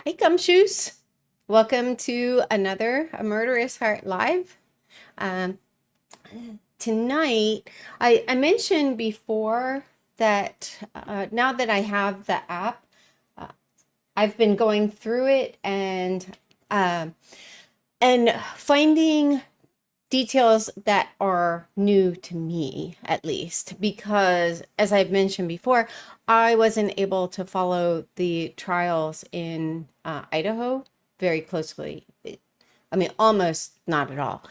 Hey, Gumshoes. Welcome to another A Murderous Heart Live. Um, Tonight, I mentioned before that now that I have the app, uh, I've been going through it um and finding details that are new to me, at least, because as I've mentioned before, I wasn't able to follow the trials in Idaho very closely. I mean, almost not at all.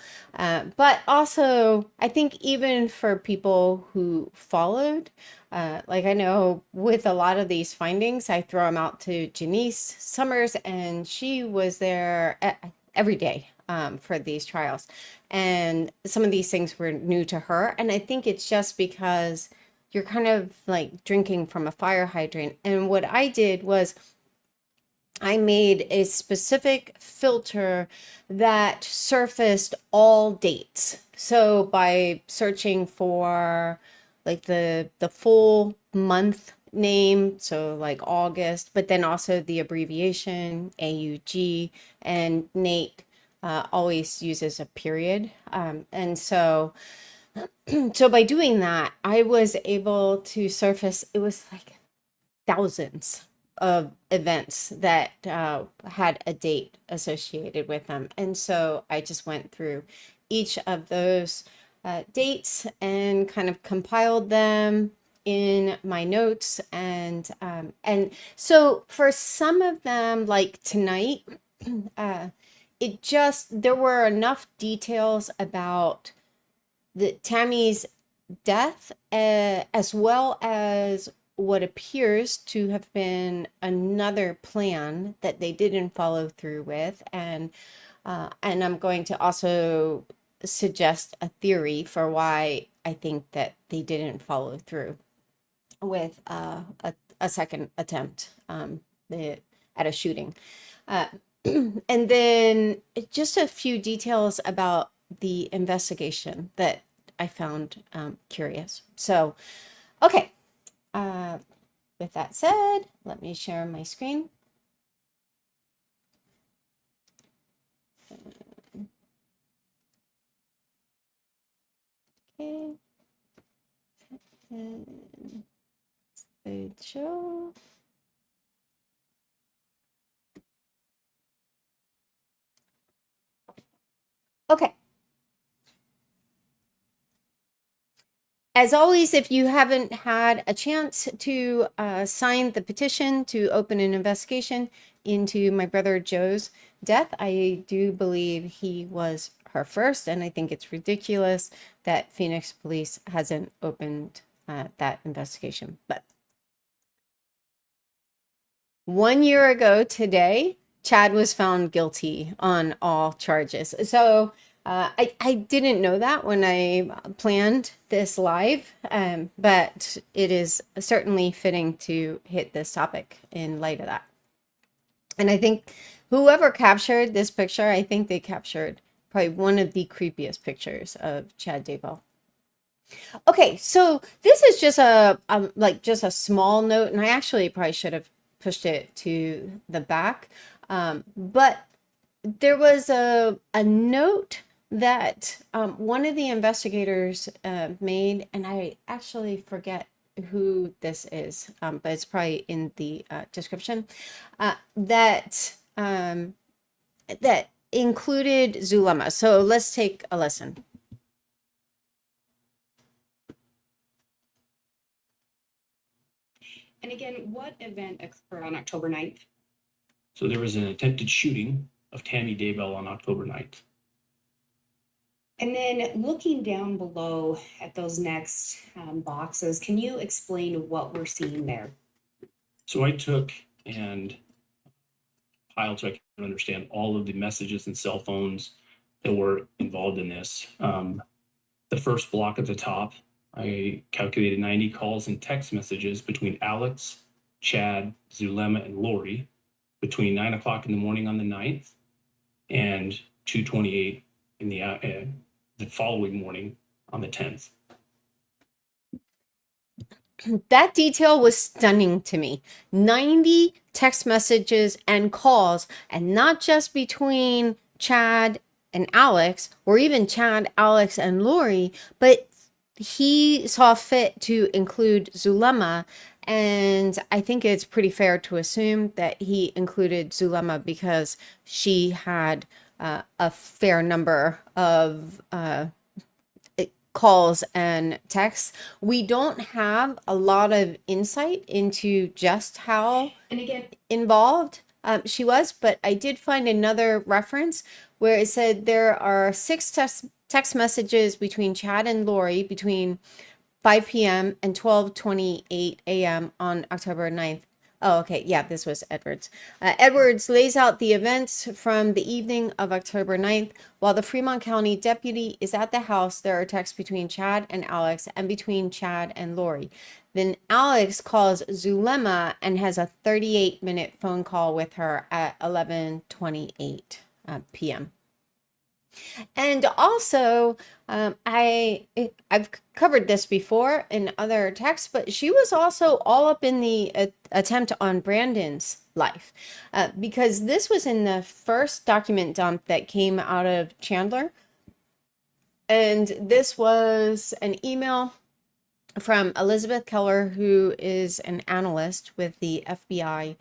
But also, I think even for people who followed, like I know with a lot of these findings, I throw them out to Janice Summers, and she was there every day for these trials. And some of these things were new to her. And I think it's just because you're kind of like drinking from a fire hydrant. And what I did was I made a specific filter that surfaced all dates. So by searching for like the full month name, so like August, but then also the abbreviation AUG, and Nate always uses a period. So by doing that, I was able to surface, it was like thousands of events that had a date associated with them. And so I just went through each of those dates and kind of compiled them in my notes. And so for some of them, like tonight, it just, there were enough details about the Tammy's death, as well as what appears to have been another plan that they didn't follow through with, and I'm going to also suggest a theory for why I think that they didn't follow through with a second attempt at a shooting. Uh, and then just a few details about the investigation that I found curious. So, okay. Uh, with that said, let me share my screen. Okay. And slideshow. Okay. As always, if you haven't had a chance to sign the petition to open an investigation into my brother Joe's death, I do believe he was her first, and I think it's ridiculous that Phoenix Police hasn't opened that investigation. But 1 year ago today, Chad was found guilty on all charges. So I didn't know that when I planned this live, but it is certainly fitting to hit this topic in light of that. And I think whoever captured this picture, I think they captured probably one of the creepiest pictures of Chad Daybell. Okay, so this is just like just a small note, and I actually probably should have pushed it to the back. But there was a note that one of the investigators made, and I actually forget who this is, but it's probably in the description, that included Zulema. So let's take a listen. And again, what event occurred on October 9th? So there was an attempted shooting of Tammy Daybell on October 9th. And then looking down below at those next boxes, can you explain what we're seeing there? So I took and piled so I can understand all of the messages and cell phones that were involved in this. The first block at the top, I calculated 90 calls and text messages between Alex, Chad, Zulema, and Lori between 9 o'clock in the morning on the 9th and 2:28 in the following morning on the 10th. that detail was stunning to me. 90 text messages and calls, and not just between Chad and Alex, or even Chad, Alex, and Lori, but he saw fit to include Zulema. And I think it's pretty fair to assume that he included Zulema because she had a fair number of calls and texts. We don't have a lot of insight into just how And again, involved she was, but I did find another reference where it said there are 6 text messages between Chad and Lori between 5 p.m. and 12:28 a.m. on October 9th. Oh, okay. Yeah, this was Edwards. Edwards lays out the events from the evening of October 9th. While the Fremont County deputy is at the house, there are texts between Chad and Alex and between Chad and Lori. Then Alex calls Zulema and has a 38-minute phone call with her at 11:28 p.m. And also, I've covered this before in other texts, but she was also all up in the attempt on Brandon's life, because this was in the first document dump that came out of Chandler. And this was an email from Elizabeth Keller, who is an analyst with the FBI.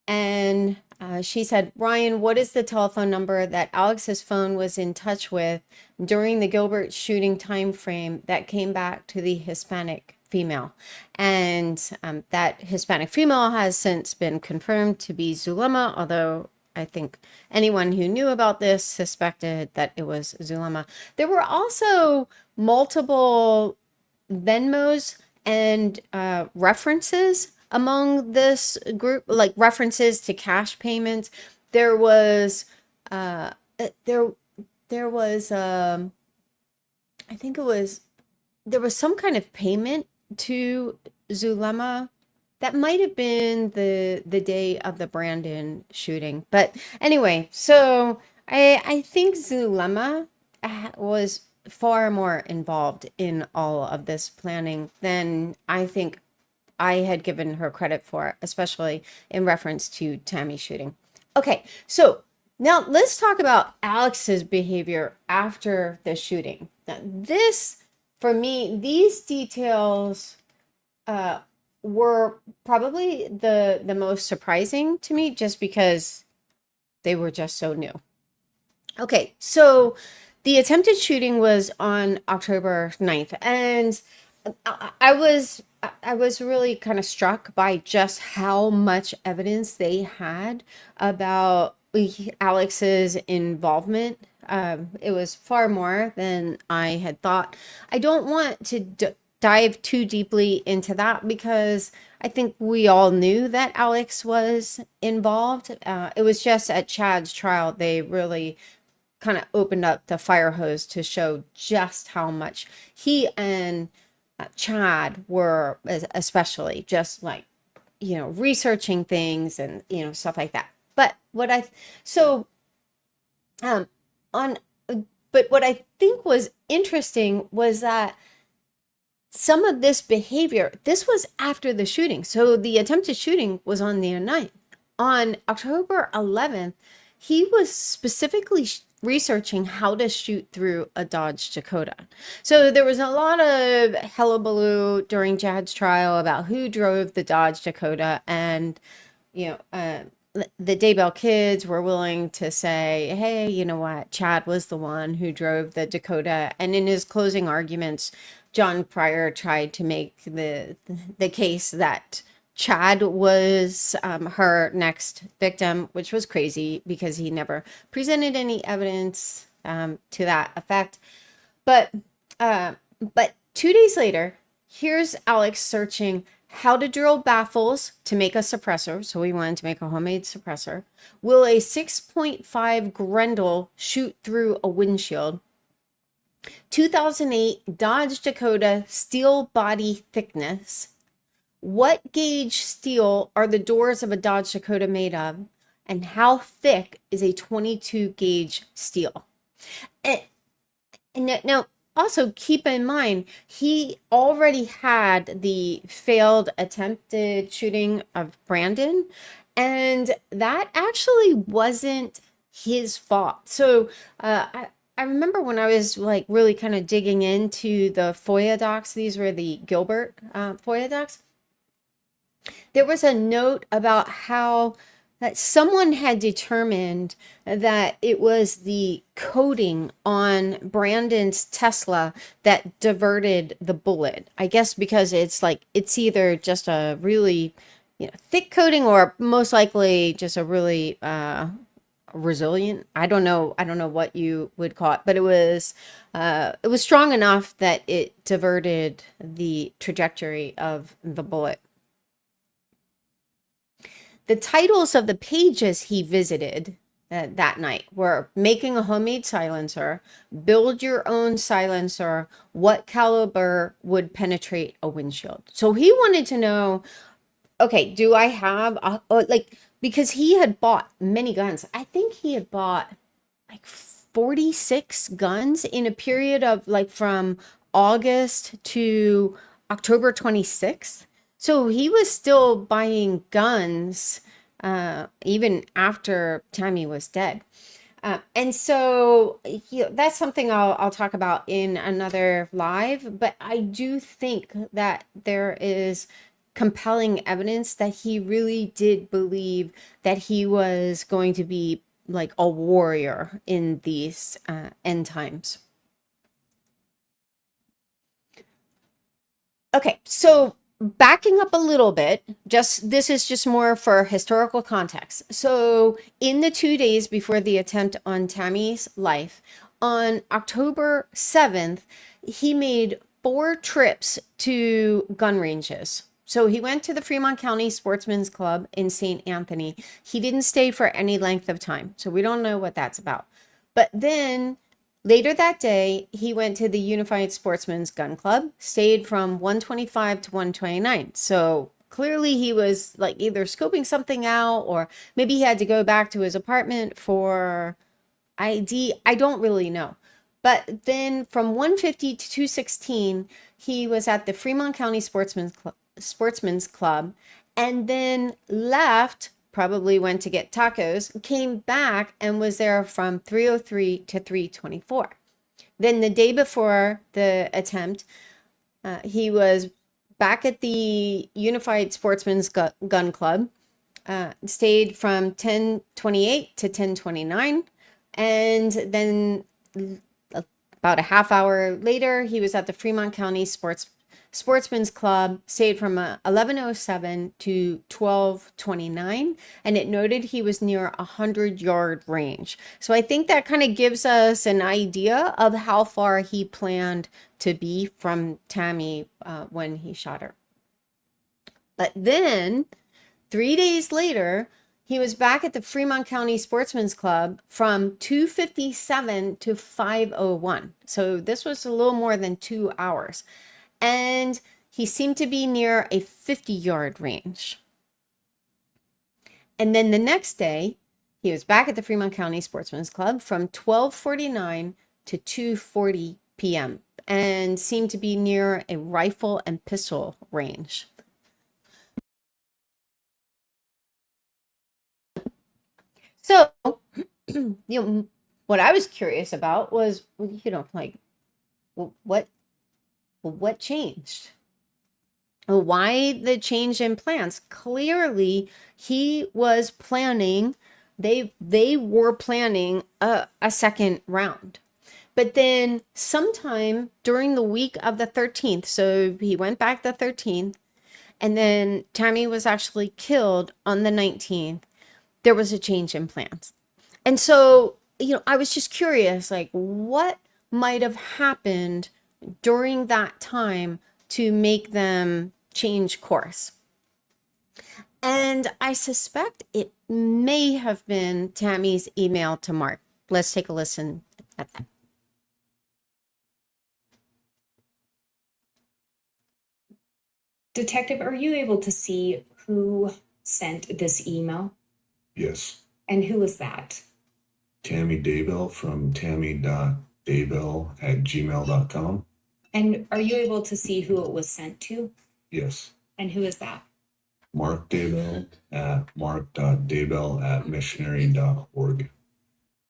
And she said, Ryan, what is the telephone number that Alex's phone was in touch with during the Gilbert shooting time frame that came back to the Hispanic female? And that Hispanic female has since been confirmed to be Zulema, although I think anyone who knew about this suspected that it was Zulema. There were also multiple Venmos and references among this group, like references to cash payments. There was I think there was some kind of payment to Zulema. That might have been the day of the Brandon shooting. But anyway, so I think Zulema was far more involved in all of this planning than I think I had given her credit for, especially in reference to Tammy shooting. Okay, so now let's talk about Alex's behavior after the shooting. Now, this, for me, these details were probably the most surprising to me, just because they were just so new. Okay, so the attempted shooting was on October 9th, and I was really kind of struck by just how much evidence they had about Alex's involvement. It was far more than I had thought. I don't want to dive too deeply into that because I think we all knew that Alex was involved. It was just at Chad's trial they really kind of opened up the fire hose to show just how much he and Chad were, especially, just like, researching things and stuff like that. But what I think was interesting was that some of this behavior, this was after the shooting. So the attempted shooting was on the 9th. On October 11th, he was specifically researching how to shoot through a Dodge Dakota. So there was a lot of hullabaloo during Chad's trial about who drove the Dodge Dakota, and the Daybell kids were willing to say, hey, you know what, Chad was the one who drove the Dakota. And in his closing arguments, John Pryor tried to make the case that Chad was her next victim, which was crazy because he never presented any evidence to that effect. But 2 days later, here's Alex searching how to drill baffles to make a suppressor. So we wanted to make a homemade suppressor. Will a 6.5 Grendel shoot through a windshield? 2008 Dodge Dakota steel body thickness. What gauge steel are the doors of a Dodge Dakota made of? And how thick is a 22 gauge steel? And now, also keep in mind, he already had the failed attempted shooting of Brandon, and that actually wasn't his fault. So I remember when I was like really kind of digging into the FOIA docs, these were the Gilbert FOIA docs. There was a note about how that someone had determined that it was the coating on Brandon's Tesla that diverted the bullet. I guess because it's like it's either just a really, thick coating or most likely just a really resilient. I don't know what you would call it, but it was strong enough that it diverted the trajectory of the bullet. The titles of the pages he visited that night were Making a Homemade Silencer, Build Your Own Silencer, What Caliber Would Penetrate a Windshield. So he wanted to know, okay, do I have, because he had bought many guns. I think he had bought like 46 guns in a period of like from August to October 26th. So he was still buying guns even after Tammy was dead. And so that's something I'll talk about in another live. But I do think that there is compelling evidence that he really did believe that he was going to be like a warrior in these end times. Okay, so backing up a little bit, this is just more for historical context. So in the 2 days before the attempt on Tammy's life, on October 7th, he made 4 trips to gun ranges. So he went to the Fremont County Sportsman's Club in St. Anthony. He didn't stay for any length of time, so we don't know what that's about. But then later that day, he went to the Unified Sportsman's Gun Club, stayed from 125 to 129. So clearly he was like either scoping something out or maybe he had to go back to his apartment for ID. I don't really know. But then from 150 to 216, he was at the Fremont County Sportsman's Club, and then left, probably went to get tacos, came back and was there from 303 to 324. Then the day before the attempt, he was back at the Unified Sportsman's Gun Club, stayed from 1028 to 1029, and then about a half hour later, he was at the Fremont County Sportsman's Club, stayed from 1107 to 1229, and it noted he was near a 100-yard range. So I think that kind of gives us an idea of how far he planned to be from Tammy when he shot her. But then 3 days later, he was back at the Fremont County Sportsman's Club from 2:57 to 5:01. So this was a little more than 2 hours. And he seemed to be near a 50-yard range. And then the next day, he was back at the Fremont County Sportsman's Club from 12:49 to 2:40 p.m. and seemed to be near a rifle and pistol range. So, what I was curious about was, what changed? Why the change in plans? Clearly, he was planning, they were planning a second round. But then sometime during the week of the 13th, so he went back the 13th, and then Tammy was actually killed on the 19th. There was a change in plans. And so, I was just curious, like, what might have happened during that time to make them change course. And I suspect it may have been Tammy's email to Mark. Let's take a listen at that. Detective, are you able to see who sent this email? Yes. And who was that? Tammy Daybell from Tammy daybell@gmail.com. And are you able to see who it was sent to? Yes. And who is that? Mark Daybell at mark.daybell@missionary.org.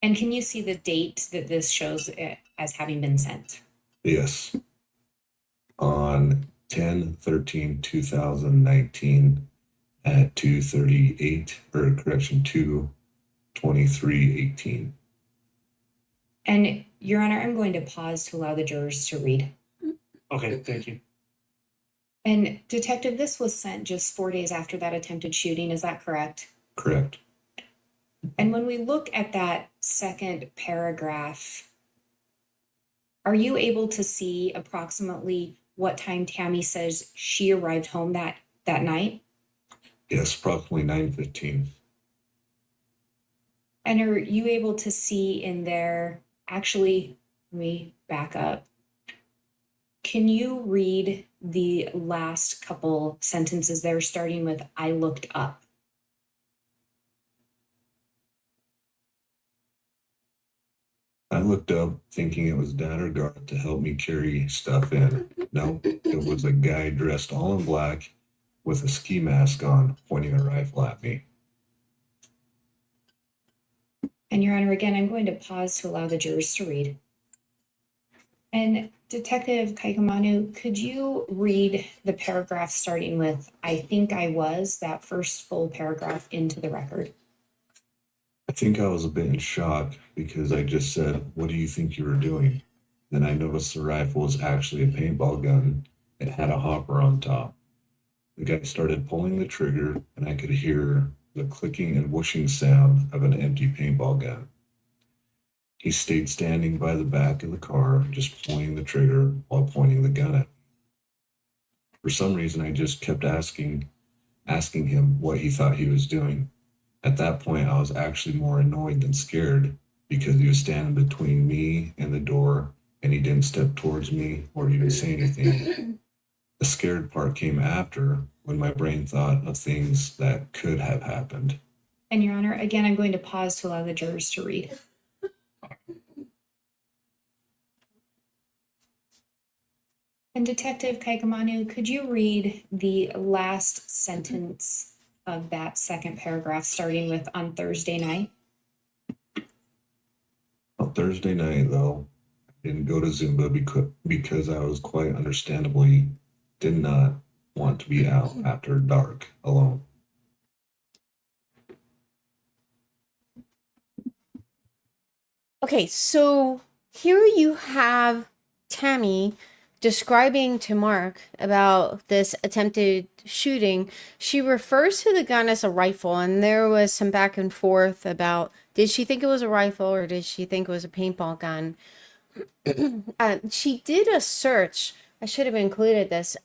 And can you see the date that this shows it as having been sent? Yes. On 10/13/2019 at 2:38, or correction, 2:23:18. And Your Honor, I'm going to pause to allow the jurors to read. Okay, thank you. And Detective, this was sent just 4 days after that attempted shooting, is that correct? Correct. And when we look at that second paragraph, are you able to see approximately what time Tammy says she arrived home that night? Yes, approximately 9:15. And are you able to see in there, actually, let me back up. Can you read the last couple sentences there, starting with, "I looked up"? I looked up thinking it was Dad or Garth to help me carry stuff in. No, it was a guy dressed all in black with a ski mask on, pointing a rifle at me. And Your Honor, again, I'm going to pause to allow the jurors to read. And Detective Kaikamanu, could you read the paragraph starting with, "I think I was," that first full paragraph into the record? I think I was a bit in shock because I just said, "What do you think you were doing?" Then I noticed the rifle was actually a paintball gun. It had a hopper on top. The guy started pulling the trigger, and I could hear the clicking and whooshing sound of an empty paintball gun. He stayed standing by the back of the car, just pulling the trigger while pointing the gun at me. For some reason, I just kept asking him what he thought he was doing. At that point, I was actually more annoyed than scared because he was standing between me and the door, and he didn't step towards me or even say anything. The scared part came after, when my brain thought of things that could have happened. And Your Honor, again, I'm going to pause to allow the jurors to read. And Detective Kaikamanu, could you read the last sentence of that second paragraph, starting with, "On Thursday night"? On Thursday night, though, I didn't go to Zumba because I was quite understandably did not want to be out after dark alone. Okay, so here you have Tammy describing to Mark about this attempted shooting. She refers to the gun as a rifle, and there was some back and forth about, did she think it was a rifle or did she think it was a paintball gun? She did a search. I should have included this.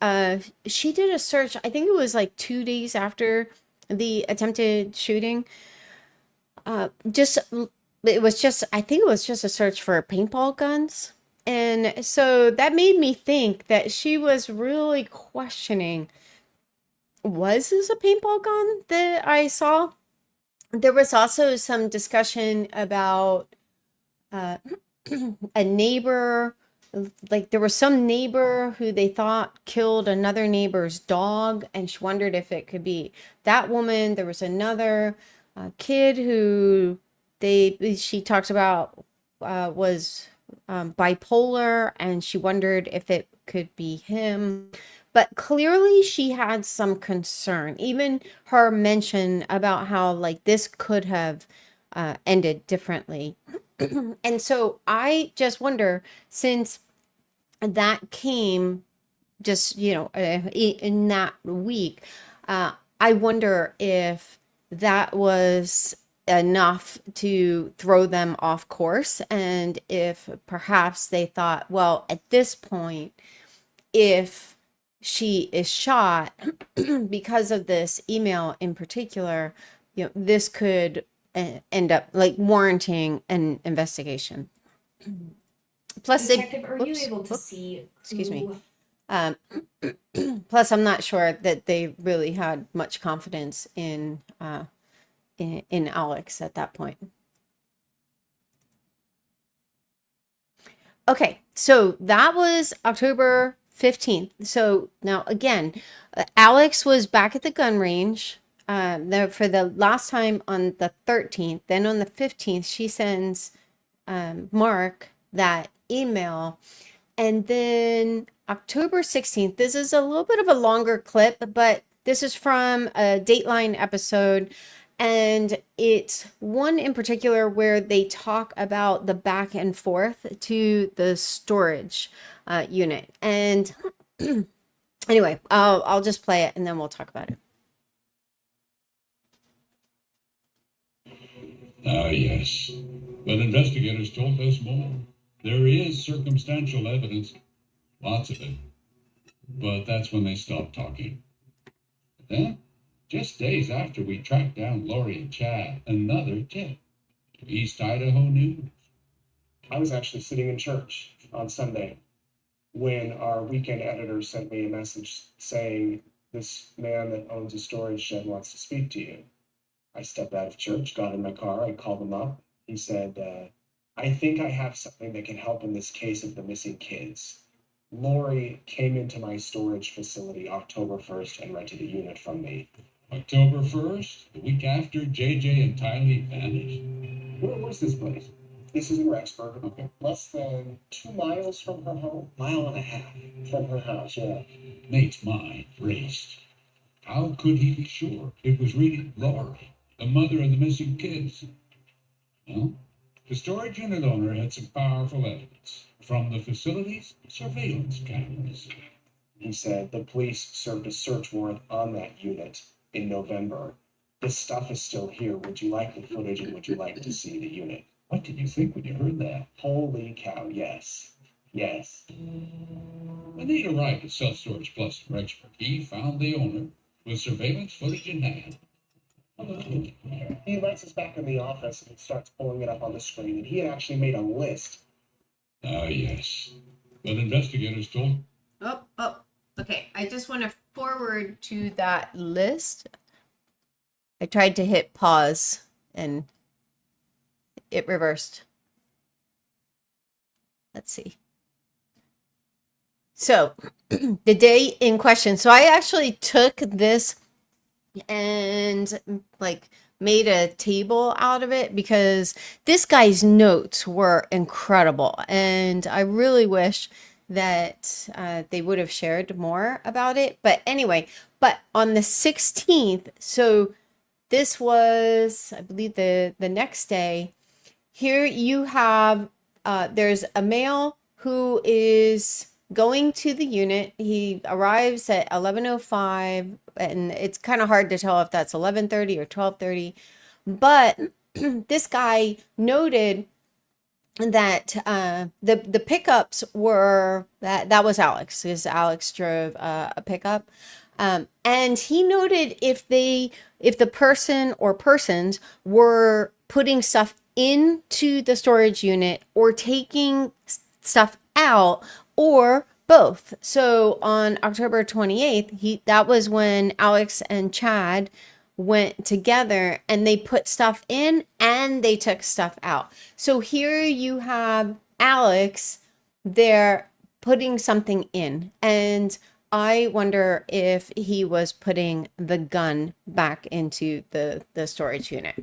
She did a search, I think it was like 2 days after the attempted shooting. I think it was just a search for paintball guns. And so that made me think that she was really questioning, was this a paintball gun that I saw? There was also some discussion about a neighbor, like there was some neighbor who they thought killed another neighbor's dog, and she wondered if it could be that woman. There was another kid who she talks about was bipolar, and she wondered if it could be him. But clearly she had some concern. Even her mention about how like this could have ended differently. And so I just wonder, since that came just, in that week, I wonder if that was enough to throw them off course, and if perhaps they thought, well, at this point, if she is shot because of this email in particular, this could end up like warranting an investigation. Plus, Detective, are you able to see? Excuse me. Plus, I'm not sure that they really had much confidence in Alex at that point. Okay, so that was October 15th. So now again, Alex was back at the gun range for the last time on the 13th. Then on the 15th, she sends Mark that email. And then October 16th, this is a little bit of a longer clip, but this is from a Dateline episode. And it's one in particular where they talk about the back and forth to the storage unit. And anyway, I'll just play it and then we'll talk about it. Ah, yes. But investigators told us more. There is circumstantial evidence, lots of it. But that's when they stopped talking. Then, just days after we tracked down Lori and Chad, another tip to East Idaho News. I was actually sitting in church on Sunday when our weekend editor sent me a message saying, "This man that owns a storage shed wants to speak to you." I stepped out of church, got in my car, I called him up. He said, "I think I have something that can help in this case of the missing kids. Lori came into my storage facility October 1st and rented a unit from me." October 1st, the week after JJ and Tylee vanished. Where's this place? This is in Rexburg. Okay. Less than 2 miles from her home. Mile and a half from her house, yeah. Nate's mind raced. How could he be sure it was really Lori, the mother of the missing kids? Well, the storage unit owner had some powerful evidence from the facility's surveillance cameras. He said the police served a search warrant on that unit in November. This stuff is still here. Would you like the footage and would you like to see the unit? What did you think when you heard that? Holy cow, yes. Yes. When Nate arrived at Self Storage Plus in Rexburg, he found the owner with surveillance footage in hand. He lets us back in the office and starts pulling it up on the screen, and he had actually made a list. Ah, yes. But investigators told. Okay. I just want to forward to that list. I tried to hit pause and it reversed. Let's see. So the day in question. So I actually took this and like made a table out of it because this guy's notes were incredible. And I really wish that they would have shared more about it. But anyway, but on the 16th, so this was, I believe, the next day, here you have, there's a male who is going to the unit. He arrives at 11:05, and it's kind of hard to tell if that's 11:30 or 12:30. But this guy noted that the pickups were, that was Alex, because Alex drove a pickup. And he noted if the person or persons were putting stuff into the storage unit or taking stuff out or both. So on October 28th, that was when Alex and Chad went together and they put stuff in and they took stuff out. So here you have Alex there putting something in, and I wonder if he was putting the gun back into the storage unit.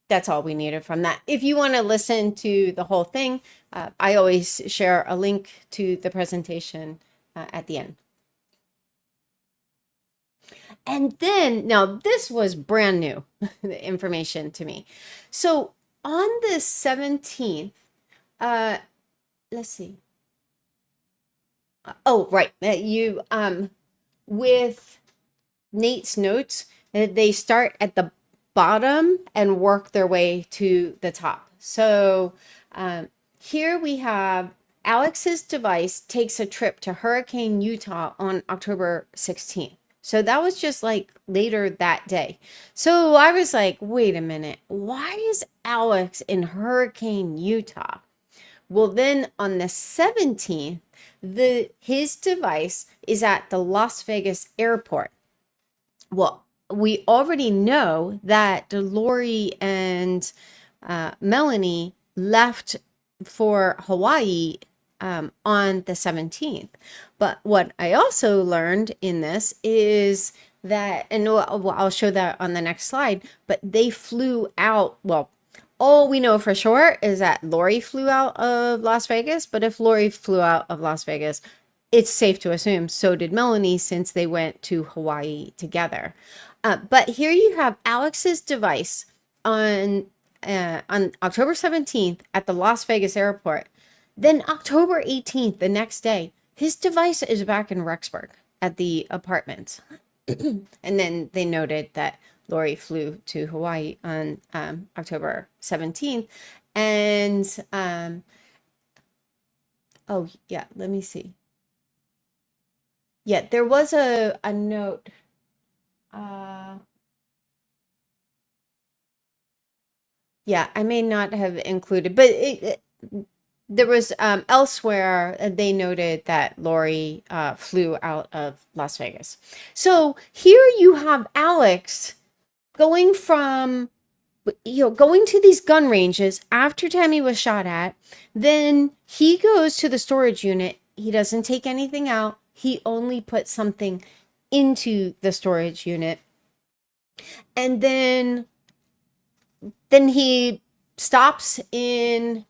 That's all we needed from that. If you want to listen to the whole thing, I always share a link to the presentation at the end. And then, now this was brand new information to me. So on the 17th, let's see. Oh, right. You, with Nate's notes, they start at the bottom and work their way to the top. So here we have Alex's device takes a trip to Hurricane, Utah on October 16th. So that was just like later that day. So I was like, wait a minute, why is Alex in Hurricane, Utah? Well, then on the 17th, his device is at the Las Vegas airport. Well, we already know that Lori and Melanie left for Hawaii on the 17th. But what I also learned in this is that, and I'll show that on the next slide, but they flew out, well, all we know for sure is that Lori flew out of Las Vegas, but if Lori flew out of Las Vegas, it's safe to assume so did Melanie, since they went to Hawaii together. But here you have Alex's device on October 17th at the Las Vegas airport. Then October 18th, the next day, his device is back in Rexburg at the apartment. And then they noted that Lori flew to Hawaii on October 17th. And, oh, yeah, let me see. Yeah, there was a note. Yeah, I may not have included, but there was elsewhere they noted that Lori flew out of Las Vegas. So here you have Alex going from, going to these gun ranges after Tammy was shot at. Then he goes to the storage unit. He doesn't take anything out. He only puts something into the storage unit. And then he stops in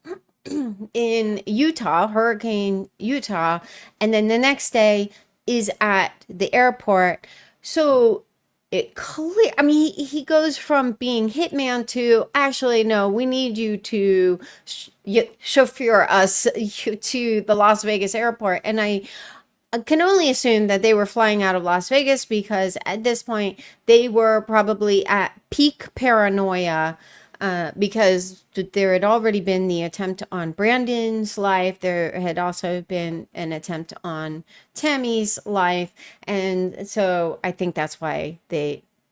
Utah, Hurricane Utah, and then the next day is at the airport. So it clear, I mean, he goes from being hitman to, actually, no, we need you to chauffeur us to the Las Vegas airport. And I can only assume that they were flying out of Las Vegas because at this point they were probably at peak paranoia, because there had already been the attempt on Brandon's life. There had also been an attempt on Tammy's life. And so I think that's why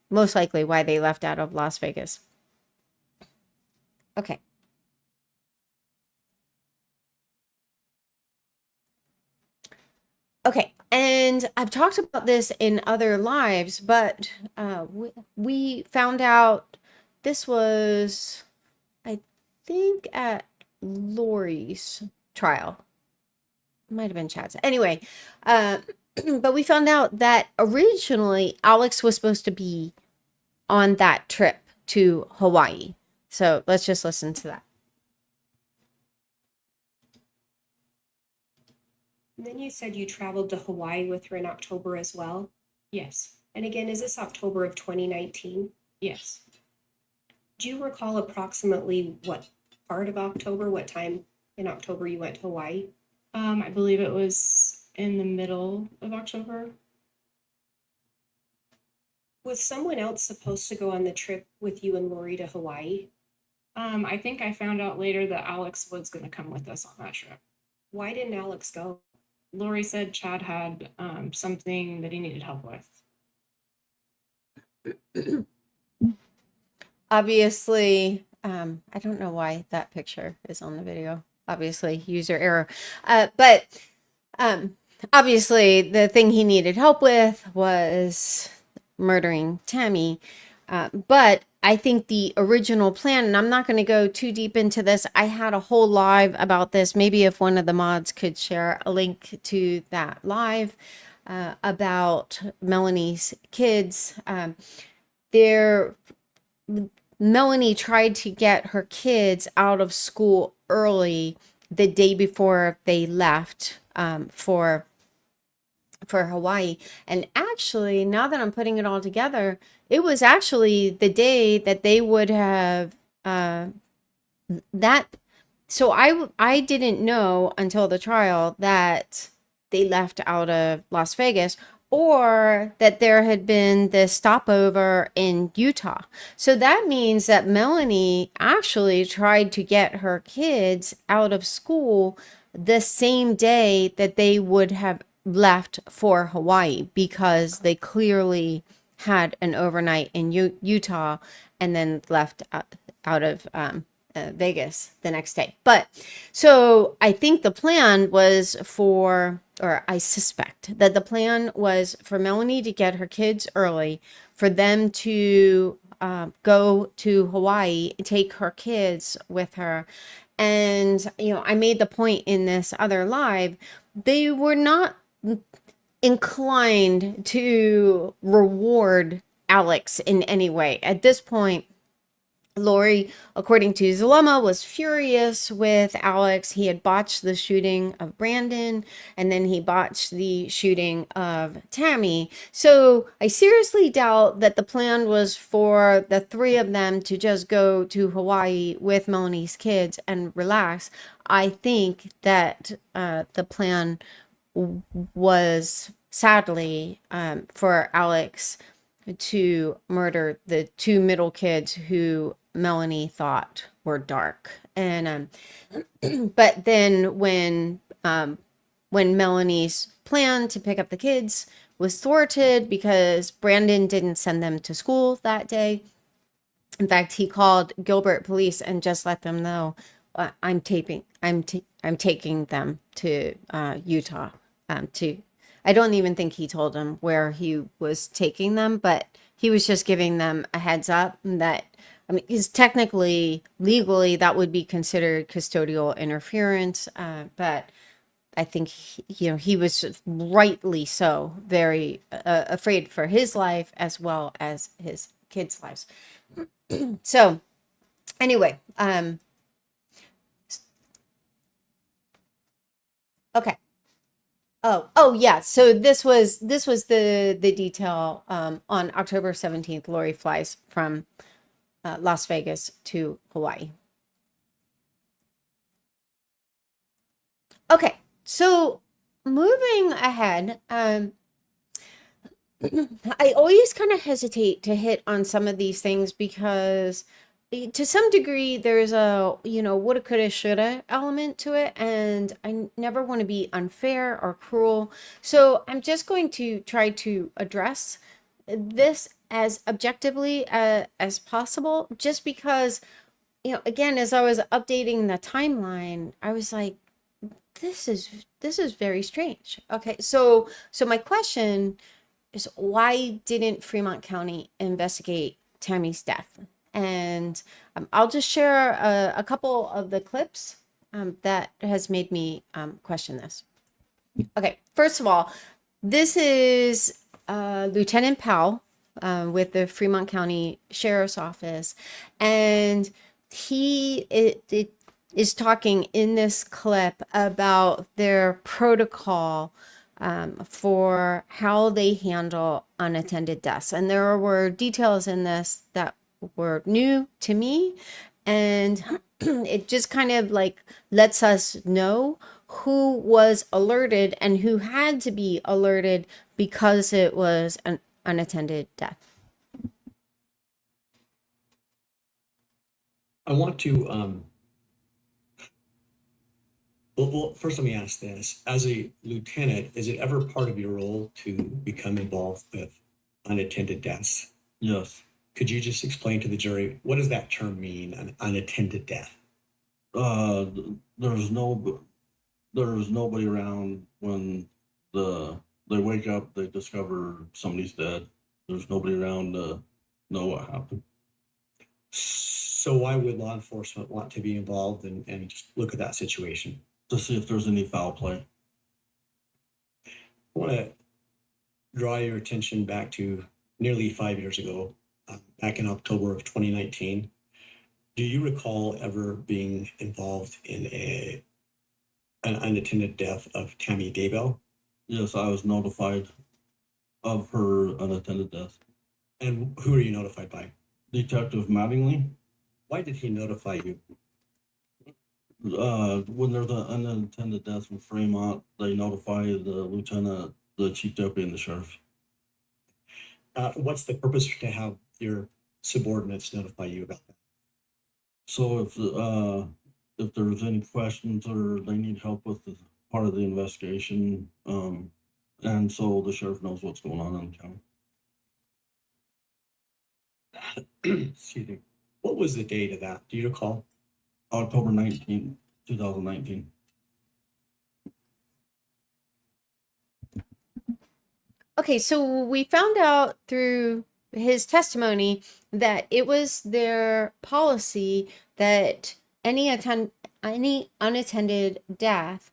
most likely why they left out of Las Vegas. Okay. Okay, and I've talked about this in other lives, but we found out this was, I think, at Lori's trial. Might have been Chad's. Anyway, but we found out that originally Alex was supposed to be on that trip to Hawaii. So let's just listen to that. Then you said you traveled to Hawaii with her in October as well? Yes. And again, is this October of 2019? Yes. Do you recall approximately what part of October, what time in October you went to Hawaii? I believe it was in the middle of October. Was someone else supposed to go on the trip with you and Lori to Hawaii? I think I found out later that Alex was going to come with us on that trip. Why didn't Alex go? Lori said Chad had something that he needed help with. Obviously, I don't know why that picture is on the video. Obviously, user error. But obviously, the thing he needed help with was murdering Tammy. But I think the original plan, and I'm not going to go too deep into this. I had a whole live about this. Maybe if one of the mods could share a link to that live about Melanie's kids. Melanie tried to get her kids out of school early the day before they left for Hawaii. And actually, now that I'm putting it all together, it was actually the day that they would have so I didn't know until the trial that they left out of Las Vegas, or that there had been this stopover in Utah. So that means that Melanie actually tried to get her kids out of school the same day that they would have left for Hawaii, because they clearly had an overnight in Utah and then left out of Vegas the next day. But so I think the plan was or I suspect that the plan was for Melanie to get her kids early, for them to go to Hawaii, take her kids with her. And, I made the point in this other live, they were not inclined to reward Alex in any way. At this point, Lori, according to Zulema, was furious with Alex. He had botched the shooting of Brandon, and then he botched the shooting of Tammy. So I seriously doubt that the plan was for the three of them to just go to Hawaii with Melanie's kids and relax. I think that the plan was sadly for Alex to murder the two middle kids who Melanie thought were dark. And but then when Melanie's plan to pick up the kids was thwarted because Brandon didn't send them to school that day. In fact, he called Gilbert police and just let them know, I'm taking them to Utah. I don't even think he told them where he was taking them, but he was just giving them a heads up that, because technically, legally, that would be considered custodial interference. But I think, he was rightly so very afraid for his life as well as his kids' lives. So anyway, okay. Oh yeah. So this was the detail on October 17th. Lori flies from Las Vegas to Hawaii. Okay, so moving ahead, I always kind of hesitate to hit on some of these things because to some degree there's a woulda coulda shoulda element to it, and I never want to be unfair or cruel, so I'm just going to try to address this as objectively as possible, just because again, as I was updating the timeline, I was like, this is very strange. Okay, so my question is, why didn't Fremont County investigate Tammy's death? And I'll just share a couple of the clips that has made me question this. Okay, first of all, this is Lieutenant Powell with the Fremont County Sheriff's Office, and he is talking in this clip about their protocol for how they handle unattended deaths. And there were details in this that were new to me, and it just kind of like lets us know who was alerted and who had to be alerted because it was an unattended death. I want to, well, first let me ask this. As a lieutenant, is it ever part of your role to become involved with unattended deaths? Yes. Could you just explain to the jury, what does that term mean, an unattended death? There's nobody around when they wake up, they discover somebody's dead. There's nobody around to know what happened. So why would law enforcement want to be involved and just look at that situation? To see if there's any foul play. I want to draw your attention back to nearly 5 years ago, back in October of 2019. Do you recall ever being involved in an unattended death of Tammy Daybell? Yes, I was notified of her unattended death. And who are you notified by? Detective Mattingly. Why did he notify you? When there's an unattended death in Fremont, they notify the lieutenant, the chief deputy, and the sheriff. What's the purpose to have your subordinates notify you about that? So if there's any questions or they need help with the part of the investigation, and so the sheriff knows what's going on in the county. Excuse me. What was the date of that? Do you recall? October 19, 2019. Okay, so we found out through his testimony that it was their policy that any unattended death,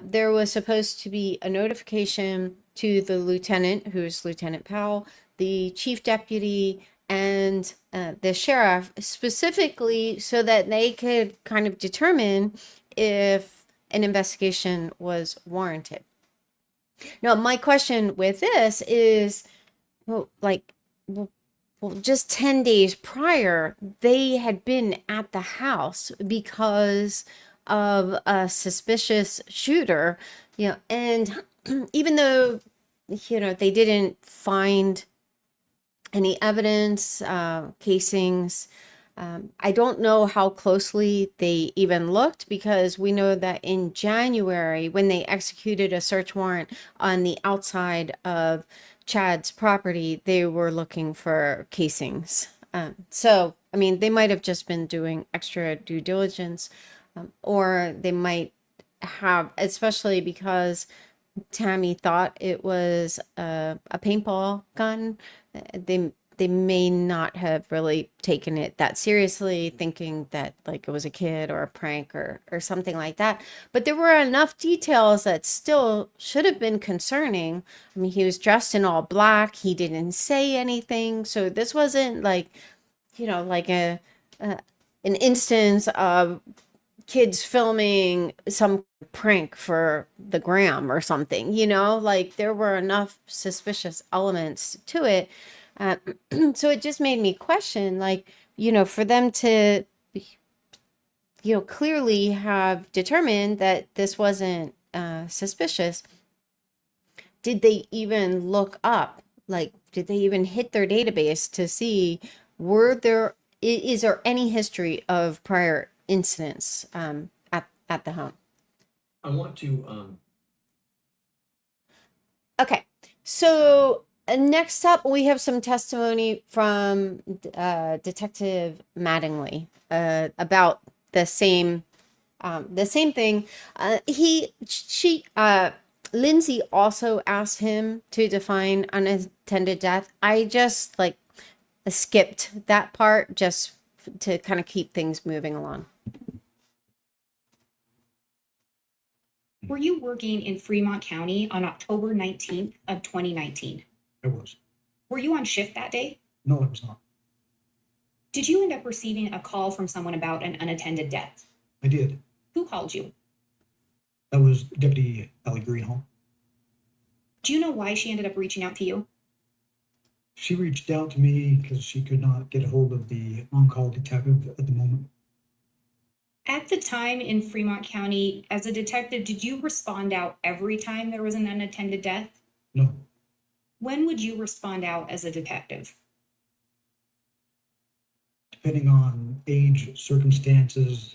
there was supposed to be a notification to the lieutenant, who's Lieutenant Powell, the chief deputy, and the sheriff, specifically so that they could kind of determine if an investigation was warranted. Now, my question with this is, well, like, well, just 10 days prior, they had been at the house because of a suspicious shooter, and even though, they didn't find any evidence, casings, I don't know how closely they even looked, because we know that in January, when they executed a search warrant on the outside of Chad's property, they were looking for casings. So, I mean, they might have just been doing extra due diligence, or they might have, especially because Tammy thought it was a paintball gun. They may not have really taken it that seriously, thinking that like it was a kid or a prank or something like that. But there were enough details that still should have been concerning. I mean, he was dressed in all black. He didn't say anything. So this wasn't like, like an instance of kids filming some prank for the gram or something, like there were enough suspicious elements to it. So it just made me question, like, for them to, clearly have determined that this wasn't suspicious. Did they even look up? Like, did they even hit their database to see, is there any history of prior incidents at the home? I want to, Okay, so next up, we have some testimony from Detective Mattingly about the same thing. Lindsay also asked him to define unattended death. I just skipped that part just to kind of keep things moving along. Were you working in Fremont County on October 19th of 2019? I was. Were you on shift that day? No, I was not. Did you end up receiving a call from someone about an unattended death? I did. Who called you? That was Deputy Ellie Greenhall. Do you know why she ended up reaching out to you? She reached out to me because she could not get a hold of the on-call detective at the moment. At the time in Fremont County, as a detective, did you respond out every time there was an unattended death? No. When would you respond out as a detective? Depending on age, circumstances,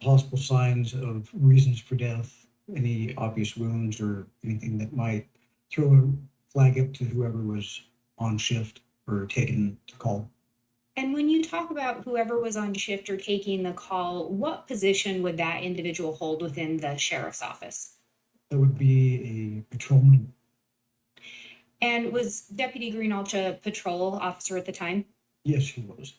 possible signs of reasons for death, any obvious wounds or anything that might throw a flag up to whoever was on shift or taking the call. And when you talk about whoever was on shift or taking the call, what position would that individual hold within the sheriff's office? That would be a patrolman. And was Deputy Greenhalgh a patrol officer at the time? Yes, she was.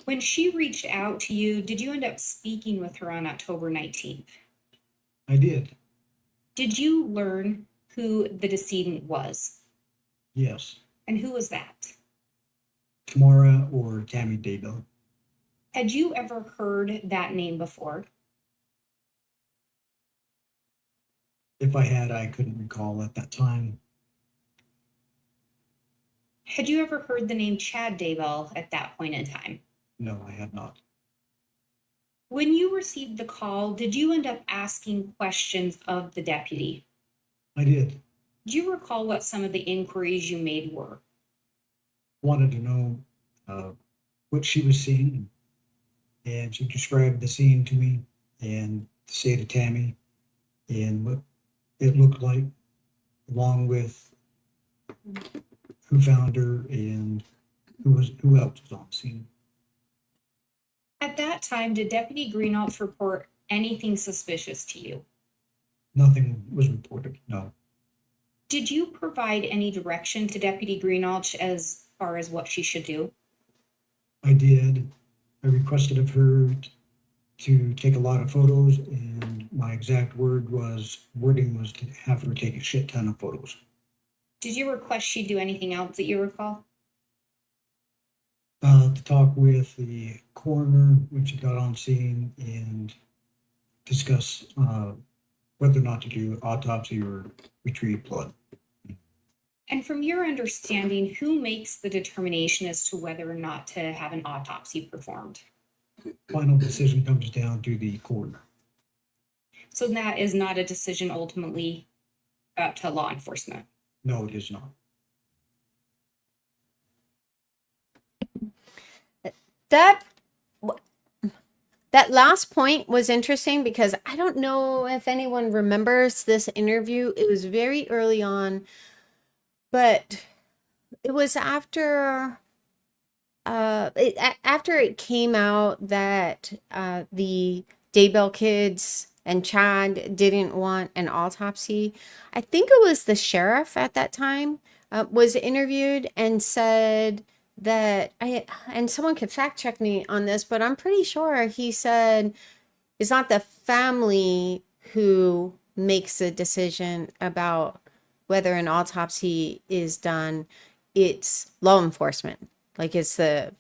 When she reached out to you, did you end up speaking with her on October 19th? I did. Did you learn who the decedent was? Yes. And who was that? Tamara or Tammy Daybell. Had you ever heard that name before? If I had, I couldn't recall at that time. Had you ever heard the name Chad Daybell at that point in time? No, I had not. When you received the call, did you end up asking questions of the deputy? I did. Do you recall what some of the inquiries you made were? Wanted to know what she was seeing, and she described the scene to me and say to Tammy and what it looked like, along with who found her and who else was on the scene. At that time, did Deputy Greenhalgh report anything suspicious to you? Nothing was reported, no. Did you provide any direction to Deputy Greenalch as far as what she should do? I did. I requested of her to take a lot of photos, and my exact wording was to have her take a shit ton of photos. Did you request she do anything else that you recall? To talk with the coroner when she got on scene and discuss whether or not to do autopsy or retrieve blood. And from your understanding, who makes the determination as to whether or not to have an autopsy performed? Final decision comes down to the coroner. So that is not a decision ultimately up to law enforcement. No, it is not. That last point was interesting because I don't know if anyone remembers this interview. It was very early on, but it was after after it came out that the Daybell kids and Chad didn't want an autopsy. I think it was the sheriff at that time was interviewed and said that and someone could fact check me on this, but I'm pretty sure he said it's not the family who makes a decision about whether an autopsy is done. It's law enforcement, like it's the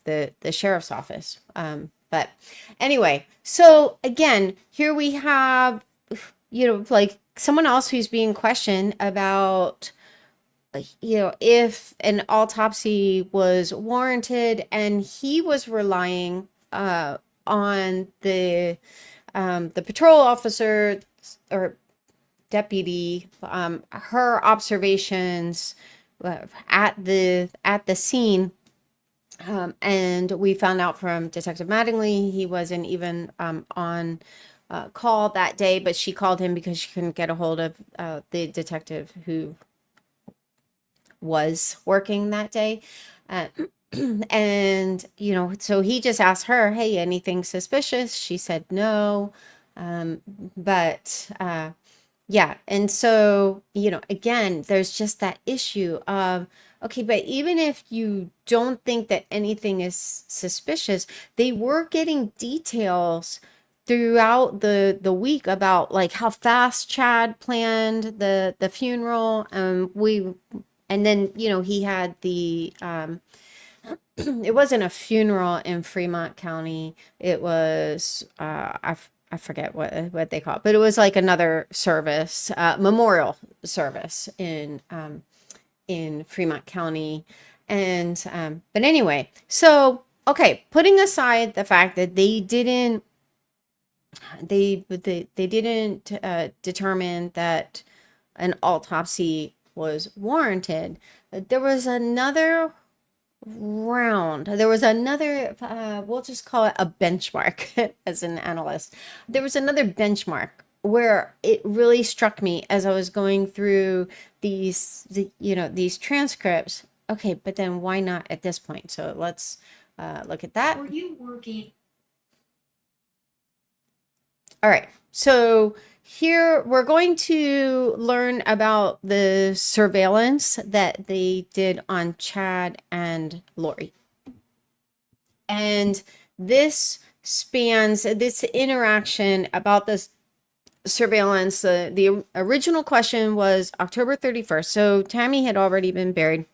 sheriff's office. But anyway, so again, here we have, like someone else who's being questioned about, if an autopsy was warranted, and he was relying on the patrol officer or deputy, her observations at the scene. And we found out from Detective Mattingly he wasn't even on call that day, but she called him because she couldn't get a hold of the detective who was working that day. And, so he just asked her, hey, anything suspicious? She said no. But yeah. And so, again, there's just that issue of, okay, but even if you don't think that anything is suspicious, they were getting details throughout the week about like how fast Chad planned the funeral. And then, he had the, it wasn't a funeral in Fremont County. It was, I forget what they call it, but it was like another service, memorial service in Fremont County. And, but anyway, so, okay, putting aside the fact that they didn't determine that an autopsy was warranted, there was another round. There was another, we'll just call it a benchmark as an analyst. There was another benchmark where it really struck me as I was going through these transcripts. Okay, but then why not at this point? So let's look at that. Were you working? All right, so here we're going to learn about the surveillance that they did on Chad and Lori. And this spans this interaction about this surveillance. The original question was October 31st. So Tammy had already been buried.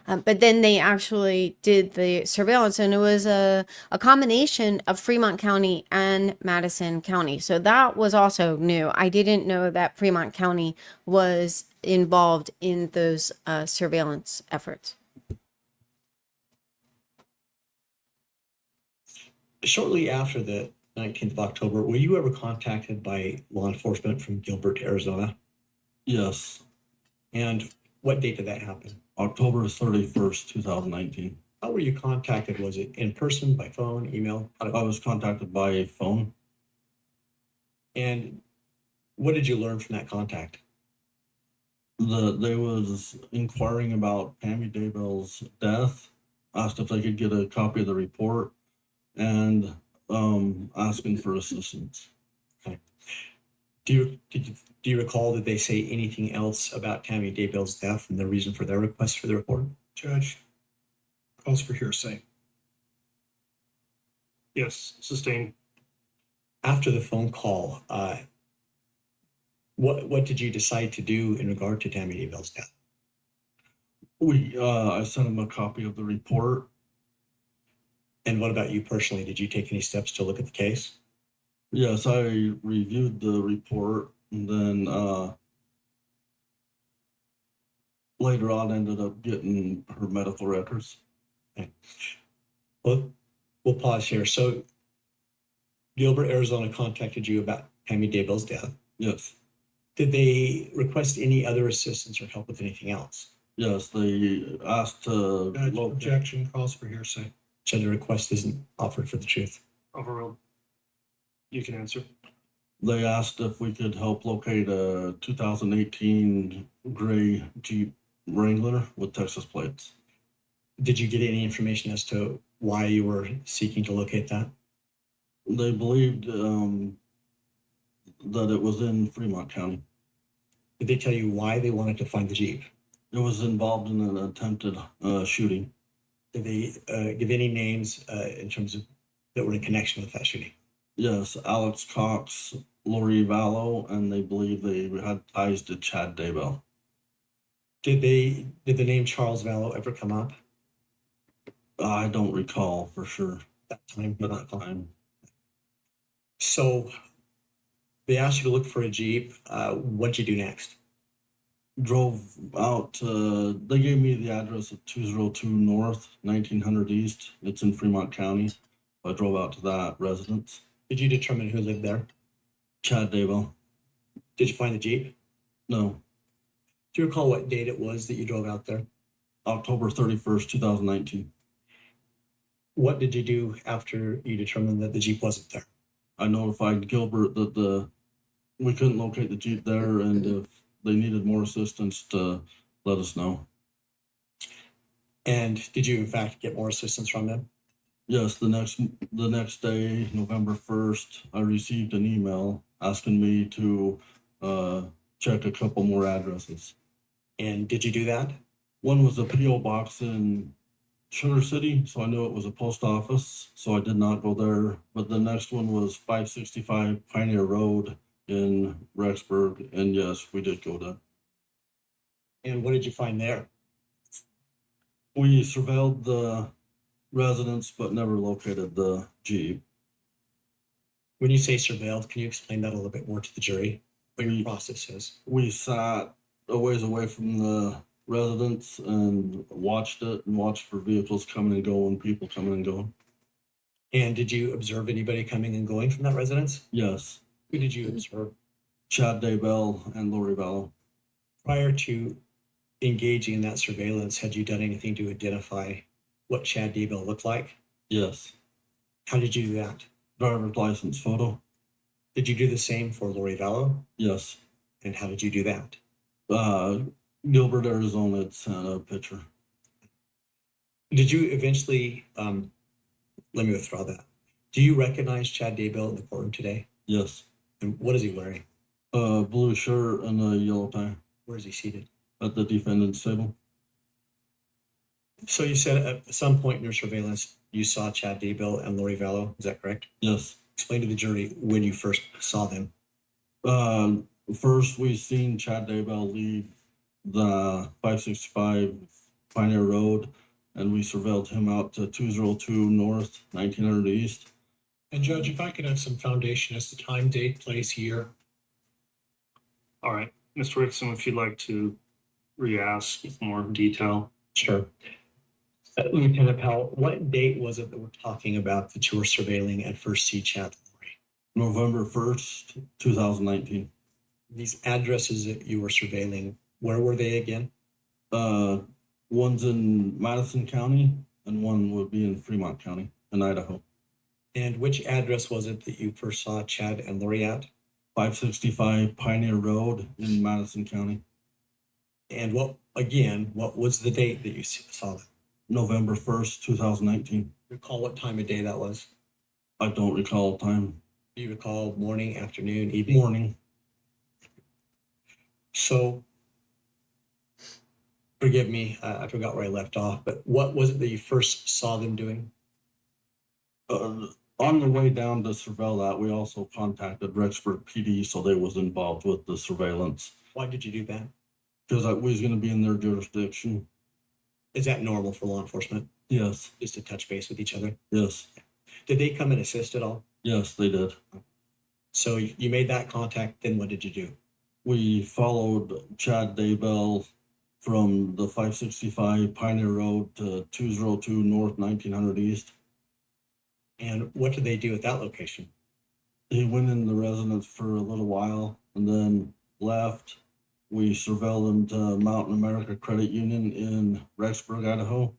But then they actually did the surveillance, and it was a combination of Fremont County and Madison County. So that was also new. I didn't know that Fremont County was involved in those surveillance efforts. Shortly after the 19th of October, were you ever contacted by law enforcement from Gilbert, Arizona? Yes, And what date did that happen? October 31st, 2019. How were you contacted? Was it in person, by phone, email? I was contacted by phone. And what did you learn from that contact? They was inquiring about Tammy Daybell's death, asked if they could get a copy of the report, and asking for assistance. Do you recall, did they say anything else about Tammy Daybell's death and the reason for their request for the report? Judge, calls for hearsay. Yes, sustained. After the phone call, what did you decide to do in regard to Tammy Daybell's death? I sent him a copy of the report. And what about you personally? Did you take any steps to look at the case? Yes, I reviewed the report and then later on ended up getting her medical records. Well, we'll pause here. So Gilbert, Arizona contacted you about Tammy Daybell's death. Yes. Did they request any other assistance or help with anything else? Yes, they asked to Judge, locate. objection, calls for hearsay. So the request isn't offered for the truth. Overruled. You can answer. They asked if we could help locate a 2018 gray Jeep Wrangler with Texas plates. Did you get any information as to why you were seeking to locate that? They believed that it was in Fremont County. Did they tell you why they wanted to find the Jeep? It was involved in an attempted shooting. Did they give any names in terms of that were in connection with that shooting? Yes, Alex Cox, Lori Vallow, and they believe they had ties to Chad Daybell. Did the name Charles Vallow ever come up I don't recall for sure that time? at that time. So they asked you to look for a Jeep. What'd you do next? Drove out, they gave me the address of 202 North, 1900 East. It's in Fremont County. I drove out to that residence. Did you determine who lived there? Chad Daybell. Did you find the Jeep? No, Do you recall what date it was that you drove out there? October 31st, 2019. What did you do after you determined that the Jeep wasn't there? I notified Gilbert that we couldn't locate the Jeep there, and if they needed more assistance to let us know. And did you in fact get more assistance from them? Yes, the next day, November 1st, I received an email asking me to check a couple more addresses. And did you do that? One was a P.O. box in Sugar City, so I knew it was a post office, so I did not go there. But the next one was 565 Pioneer Road in Rexburg, and yes, we did go there. And what did you find there? We surveilled the residence, but never located the Jeep. When you say surveilled, can you explain that a little bit more to the jury? What your process is? We sat a ways away from the residence and watched it and watched for vehicles coming and going, people coming and going. And did you observe anybody coming and going from that residence? Yes, Who did you observe? Chad Daybell and Lori Vallow. Prior to engaging in that surveillance, had you done anything to identify what Chad Daybell looked like? Yes, How did you do that? driver's license photo. Did you do the same for Lori Vallow? Yes, And how did you do that? Gilbert, Arizona had sent a picture. Did you eventually, let me withdraw that. Do you recognize Chad Daybell in the courtroom today? Yes, And what is he wearing? blue shirt and a yellow tie Where is he seated? at the defendant's table. So you said at some point in your surveillance, you saw Chad Daybell and Lori Vallow. Is that correct? Yes. Explain to the jury when you first saw them. First, we seen Chad Daybell leave the 565 Pioneer Road, and we surveilled him out to 202 North, 1900 East. And Judge, if I could have some foundation as to time, date, place, year. All right, Mr. Rickson, if you'd like to re-ask with more detail. Sure. Lieutenant Powell, what date was it that we're talking about that you were surveilling and first see Chad and Lori? November 1st, 2019. These addresses that you were surveilling, where were they again? One's in Madison County, and one would be in Fremont County in Idaho. And which address was it that you first saw Chad and Lori at? 565 Pioneer Road in Madison County. And what was the date that you saw them? November 1st, 2019. Recall what time of day that was? I don't recall time. Do you recall morning, afternoon, evening? Morning. So, forgive me, I forgot where I left off, but what was it that you first saw them doing? On the way down to surveil that, we also contacted Rexburg PD, so they was involved with the surveillance. Why did you do that? Because we was gonna be in their jurisdiction. Is that normal for law enforcement, Yes, just to touch base with each other? yes, Did they come and assist at all? yes, they did. So you made that contact, then what did you do? We followed Chad Daybell from the 565 Pioneer Road to 202 North 1900 East. And what did they do at that location? He went in the residence for a little while and then left. We surveilled him to Mountain America Credit Union in Rexburg, Idaho.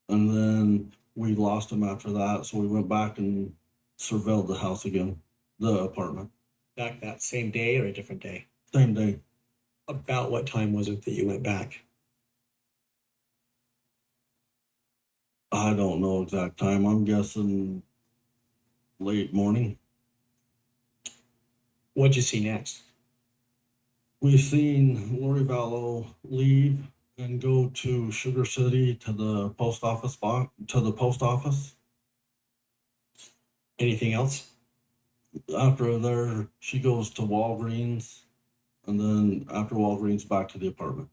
And then we lost him after that, so we went back and surveilled the house again, the apartment. Back that same day or a different day? Same day. About what time was it that you went back? I don't know exact time. I'm guessing late morning. What'd you see next? We seen Lori Vallow leave and go to Sugar City to the post office Anything else? After there, she goes to Walgreens, and then after Walgreens, back to the apartment.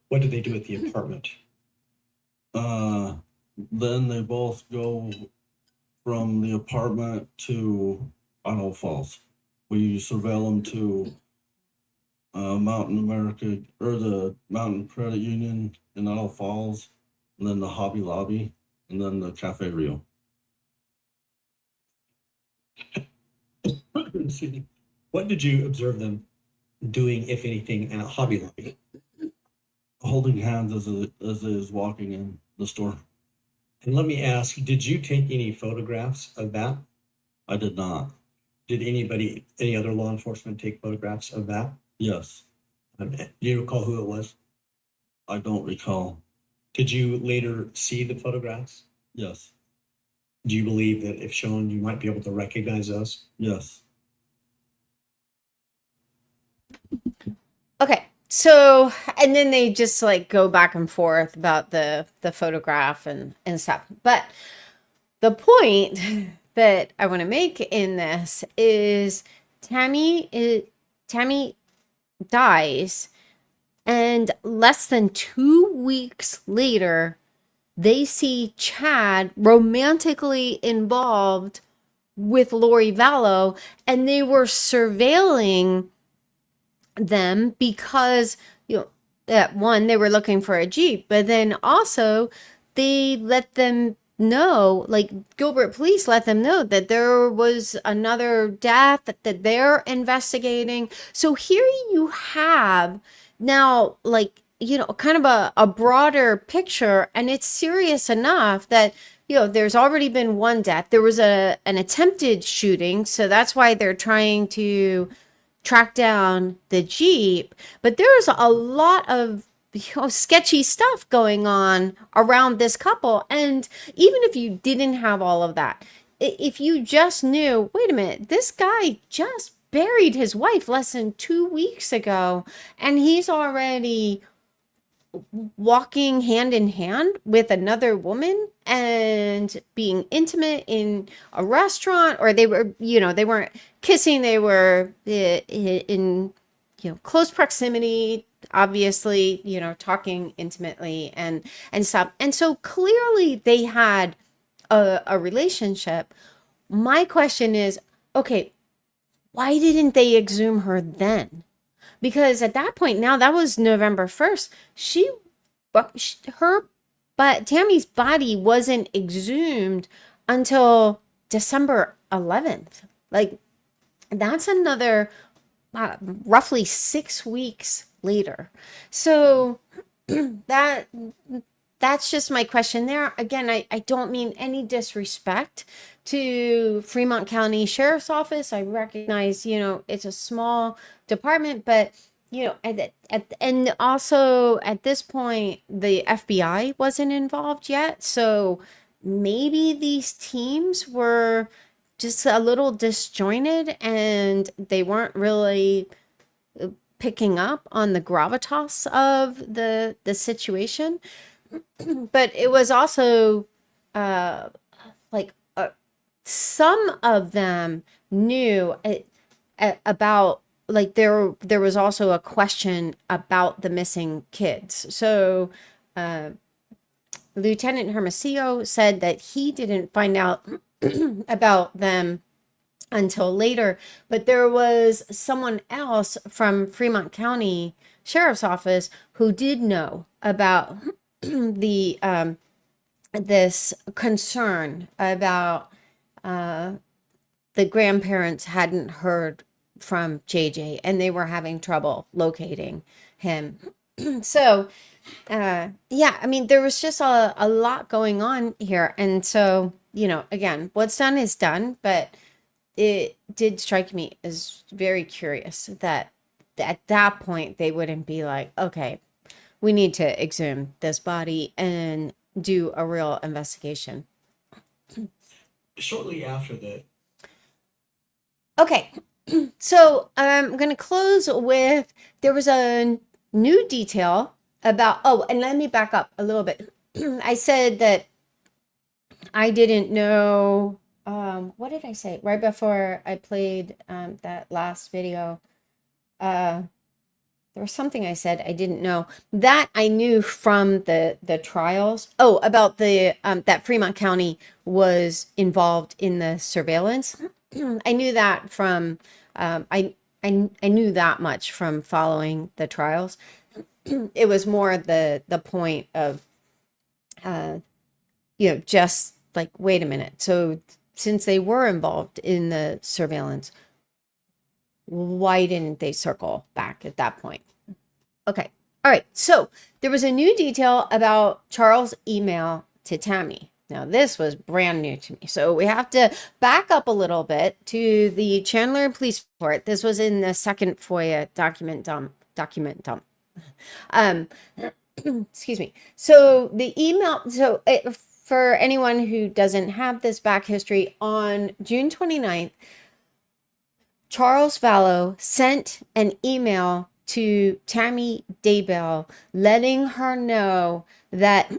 What did they do at the apartment? Then they both go from the apartment to Idaho Falls. We surveil them to Mountain America, or the Mountain Credit Union in Idaho Falls, and then the Hobby Lobby, and then the Cafe Rio. Excuse me. What did you observe them doing, if anything, at Hobby Lobby? Holding hands as it is walking in the store. And let me ask, did you take any photographs of that? I did not. Did any other law enforcement take photographs of that? Yes, Do you recall who it was? I don't recall. Did you later see the photographs? Yes, Do you believe that if shown, you might be able to recognize those? yes. Okay. So, and then they just like go back and forth about the photograph and stuff. But the point that I want to make in this is Tammy dies, and less than 2 weeks later, they see Chad romantically involved with Lori Vallow, and they were surveilling them because, at one, they were looking for a Jeep, but then also they let them know, like Gilbert police let them know that there was another death that they're investigating. So here you have now, like, kind of a broader picture, and it's serious enough that there's already been one death. There was an attempted shooting, so that's why they're trying to track down the Jeep. But there's a lot of sketchy stuff going on around this couple. And even if you didn't have all of that, if you just knew, wait a minute, this guy just buried his wife less than 2 weeks ago, and he's already walking hand in hand with another woman and being intimate in a restaurant, or they were, they weren't kissing, they were in close proximity, obviously, talking intimately and stuff. And so clearly they had a relationship. My question is, okay, why didn't they exhume her then? Because at that point, now that was November 1st, but Tammy's body wasn't exhumed until December 11th. Like, that's another roughly 6 weeks later. So that's just my question there. Again, I don't mean any disrespect to Fremont County Sheriff's Office. I recognize, it's a small department, but and also at this point, the FBI wasn't involved yet. So maybe these teams were just a little disjointed and they weren't really picking up on the gravitas of the situation, but it was also like some of them knew about, like, there was also a question about the missing kids. So Lieutenant Hermosillo said that he didn't find out about them until later, but there was someone else from Fremont County Sheriff's Office who did know about the this concern about the grandparents hadn't heard from JJ and they were having trouble locating him. So yeah, I mean, there was just a lot going on here. And so, you know, again, what's done is done, but it did strike me as very curious that at that point they wouldn't be like, okay, we need to exhume this body and do a real investigation. Shortly after that, Okay, so I'm going to close with, there was a new detail about, oh, and let me back up a little bit. I said that I didn't know, what did I say? Right before I played that last video, there was something I said I didn't know. That I knew from the trials. Oh, about the that Fremont County was involved in the surveillance. I knew that from I knew that much from following the trials. It was more the point of you know, just like, wait a minute. So since they were involved in the surveillance, why didn't they circle back at that point? Okay. All right. So there was a new detail about Charles' email to Tammy. Now, this was brand new to me. So we have to back up a little bit to the Chandler Police Report. This was in the second FOIA document dump. Excuse me. So the email, so for anyone who doesn't have this back history, on June 29th, Charles Vallow sent an email to Tammy Daybell letting her know that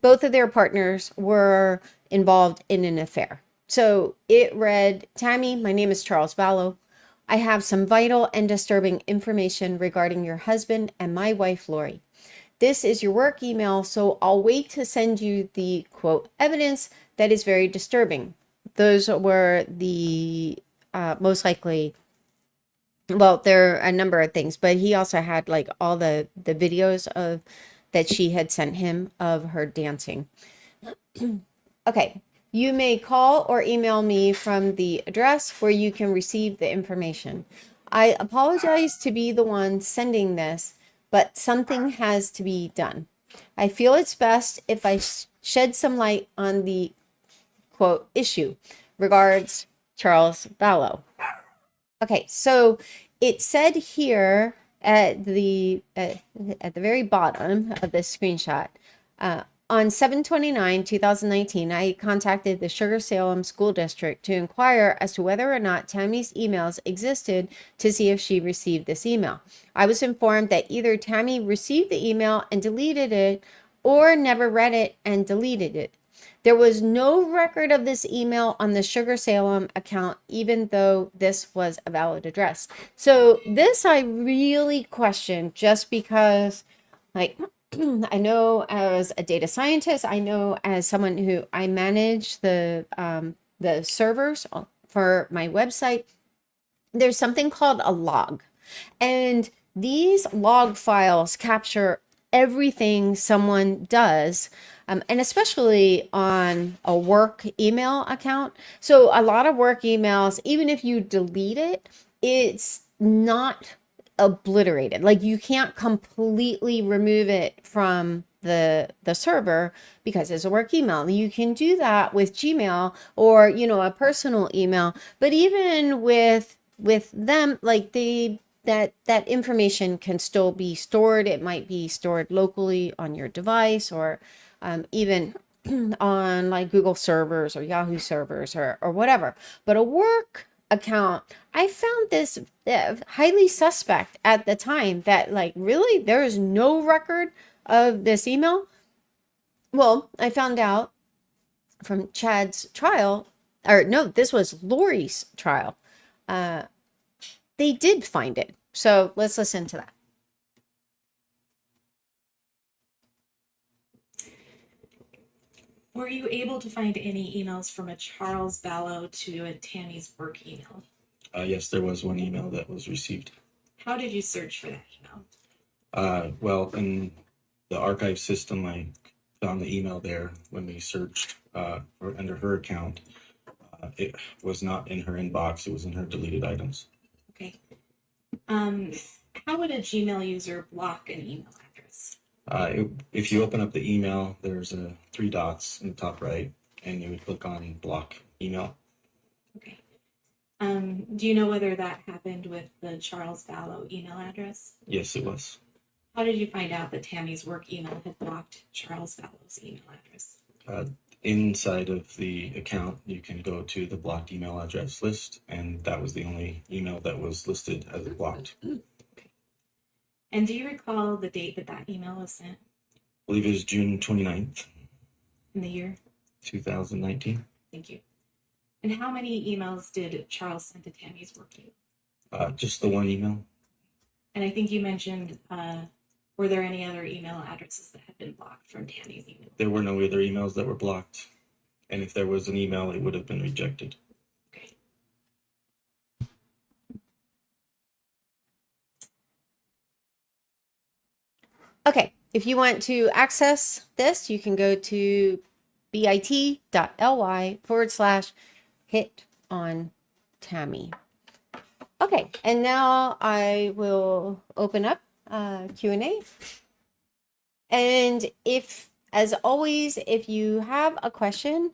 both of their partners were involved in an affair. So it read, Tammy, my name is Charles Vallow. I have some vital and disturbing information regarding your husband and my wife, Lori. This is your work email, so I'll wait to send you the, quote, evidence that is very disturbing. Those were the most likely, well, there are a number of things, but he also had like all the videos of that she had sent him of her dancing. Okay, you may call or email me from the address where you can receive the information. I apologize to be the one sending this, but something has to be done. I feel it's best if I shed some light on the, quote, issue. Regards, Charles Vallow. Okay, so it said here at the very bottom of this screenshot, on 7/29/2019, I contacted the Sugar Salem School District to inquire as to whether or not Tammy's emails existed to see if she received this email. I was informed that either Tammy received the email and deleted it or never read it and deleted it. There was no record of this email on the Sugar Salem account, even though this was a valid address. So this I really question, just because, like, I know as a data scientist, I know as someone who I manage the servers for my website, there's something called a log. And these log files capture everything someone does, and especially on a work email account. So a lot of work emails, even if you delete it, it's not obliterated. Like, you can't completely remove it from the server because it's a work email. You can do that with Gmail or, you know, a personal email, but even with them, like, that information can still be stored. It might be stored locally on your device, or even on like Google servers or Yahoo servers or whatever. But a work account, I found this highly suspect at the time, that like, really, there is no record of this email. Well, I found out from Chad's trial, or no, this was Lori's trial. They did find it. So let's listen to that. Were you able to find any emails from a Charles Vallow to a Tammy's work email? Yes, there was one email that was received. How did you search for that email? Well, in the archive system, I found the email there when we searched under her account. It was not in her inbox. It was in her deleted items. Okay. How would a Gmail user block an email address? If you open up the email, there's 3 dots in the top right, and you would click on block email. Okay. Do you know whether that happened with the Charles Vallow email address? Yes, it was. How did you find out that Tammy's work email had blocked Charles Vallow's email address? Inside of the account, you can go to the blocked email address list, and that was the only email that was listed as blocked. Okay. And do you recall the date that that email was sent? I believe it was June 29th, In the year? 2019. Thank you. And how many emails did Charles send to Tammy's work email? Just the one email. And I think you mentioned, were there any other email addresses that had been blocked from Tammy's email? There were no other emails that were blocked. And if there was an email, it would have been rejected. Okay. Okay, if you want to access this, you can go to bit.ly/hit on Tammy. Okay, and now I will open up Q&A. And as always, if you have a question,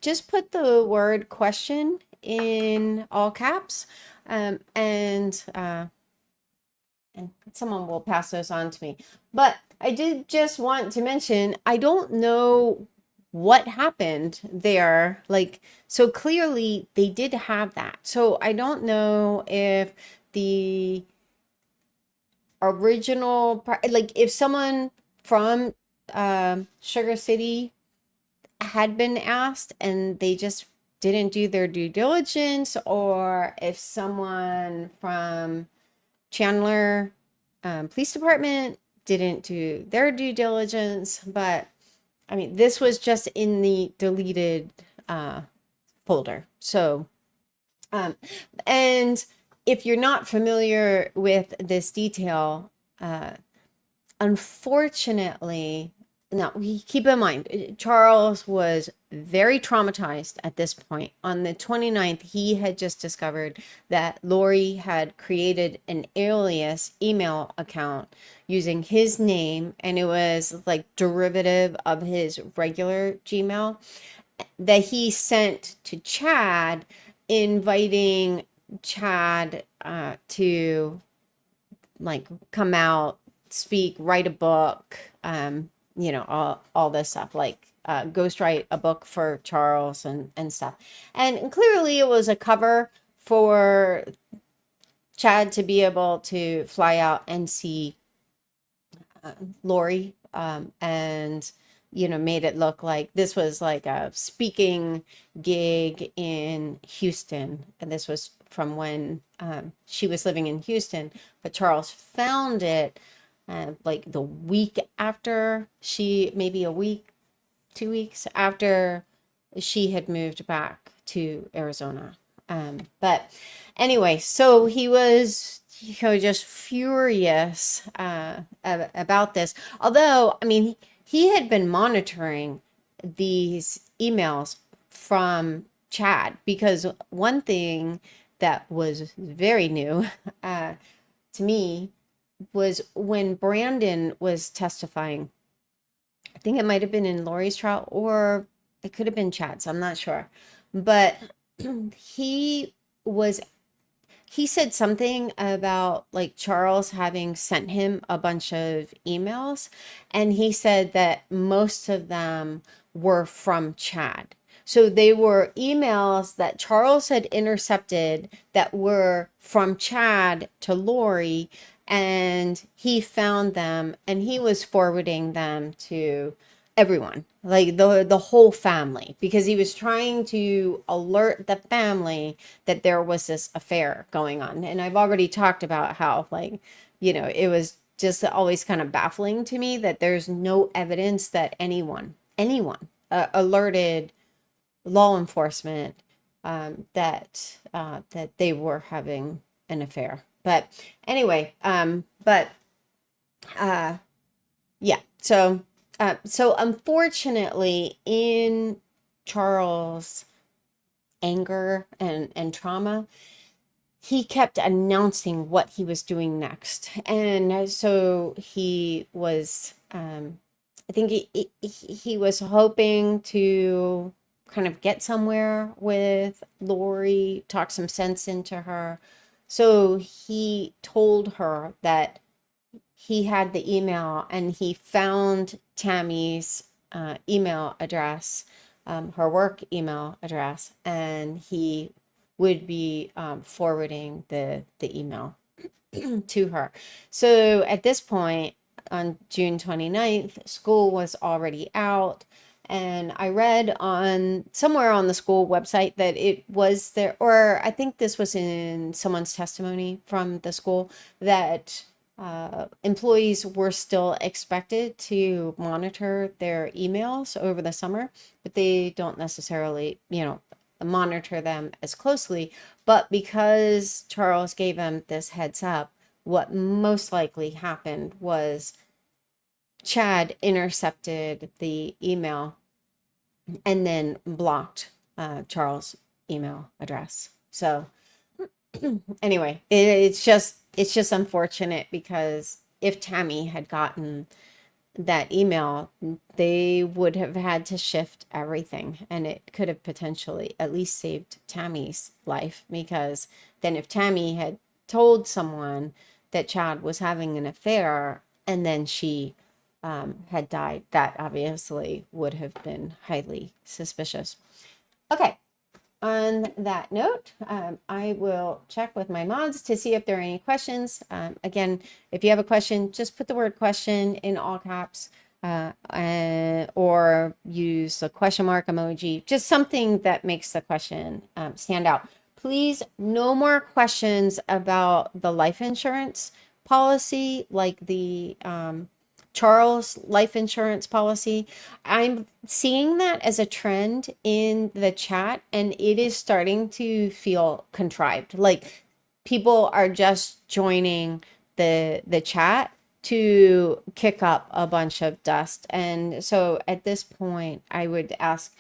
just put the word question in all caps, and someone will pass those on to me. But I did just want to mention, I don't know what happened there. Like, so clearly they did have that. So I don't know if the original, like if someone from Sugar City had been asked and they just didn't do their due diligence, or if someone from Chandler Police Department didn't do their due diligence. But I mean, this was just in the deleted folder. So, and if you're not familiar with this detail, unfortunately, now we keep in mind, Charles was very traumatized at this point. On the 29th, he had just discovered that Lori had created an alias email account using his name, and it was like derivative of his regular Gmail that he sent to Chad, inviting Chad to like come out, speak, write a book, you know, all this stuff, like ghostwrite a book for Charles and stuff. And clearly it was a cover for Chad to be able to fly out and see Lori, and, you know, made it look like this was like a speaking gig in Houston. And this was from when she was living in Houston, but Charles found it like the week after maybe a week, 2 weeks after she had moved back to Arizona. But anyway, so he was, you know, just furious about this. Although, I mean, he had been monitoring these emails from Chad, because one thing that was very new to me was when Brandon was testifying. I think it might have been in Lori's trial, or it could have been Chad's, I'm not sure. But he said something about like Charles having sent him a bunch of emails, and he said that most of them were from Chad. So they were emails that Charles had intercepted that were from Chad to Lori, and he found them and he was forwarding them to everyone, like the whole family, because he was trying to alert the family that there was this affair going on. And I've already talked about how, like, it was just always kind of baffling to me that there's no evidence that anyone alerted law enforcement that they were having an affair. But anyway, yeah. So unfortunately, in Charles' anger and trauma, he kept announcing what he was doing next. And so he was, I think he was hoping to kind of get somewhere with Lori, talk some sense into her. So he told her that he had the email and he found Tammy's email address, her work email address, and he would be forwarding the email to her. So at this point, on June 29th, school was already out. And I read on somewhere on the school website that it was there, or I think this was in someone's testimony from the school, that employees were still expected to monitor their emails over the summer, but they don't necessarily, monitor them as closely. But because Charles gave them this heads up, what most likely happened was Chad intercepted the email and then blocked Charles' email address. So anyway, it's just unfortunate, because if Tammy had gotten that email, they would have had to shift everything, and it could have potentially at least saved Tammy's life, because then if Tammy had told someone that Chad was having an affair and then she had died, that obviously would have been highly suspicious. Okay. On that note, I will check with my mods to see if there are any questions. Again, if you have a question, just put the word question in all caps, or use the question mark emoji, just something that makes the question stand out. Please, no more questions about the life insurance policy, like the Charles life insurance policy. I'm seeing that as a trend in the chat, and it is starting to feel contrived. Like, people are just joining the chat to kick up a bunch of dust. And so at this point, I would ask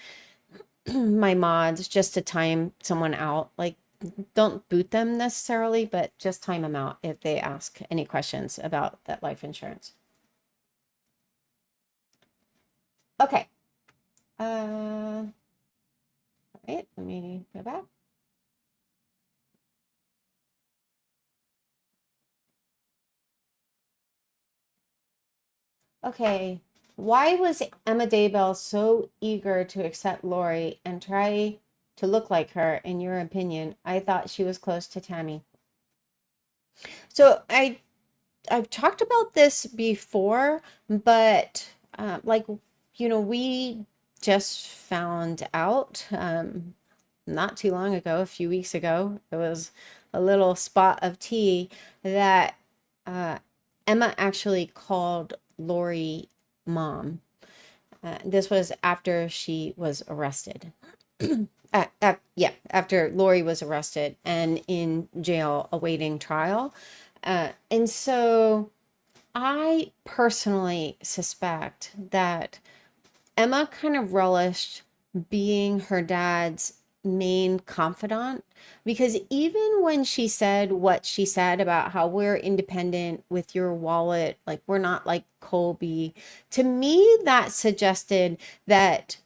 my mods just to time someone out. Like, don't boot them necessarily, but just time them out if they ask any questions about that life insurance. Okay. All right, let me go back. Okay. Why was Emma Daybell so eager to accept Lori and try to look like her, in your opinion? I thought she was close to Tammy. So I've talked about this before, but we just found out not too long ago, a few weeks ago, it was a little spot of tea that Emma actually called Lori mom. This was after she was arrested. After Lori was arrested and in jail awaiting trial. And so I personally suspect that Emma kind of relished being her dad's main confidant, because even when she said what she said about how we're independent with your wallet, like we're not like Colby, to me that suggested that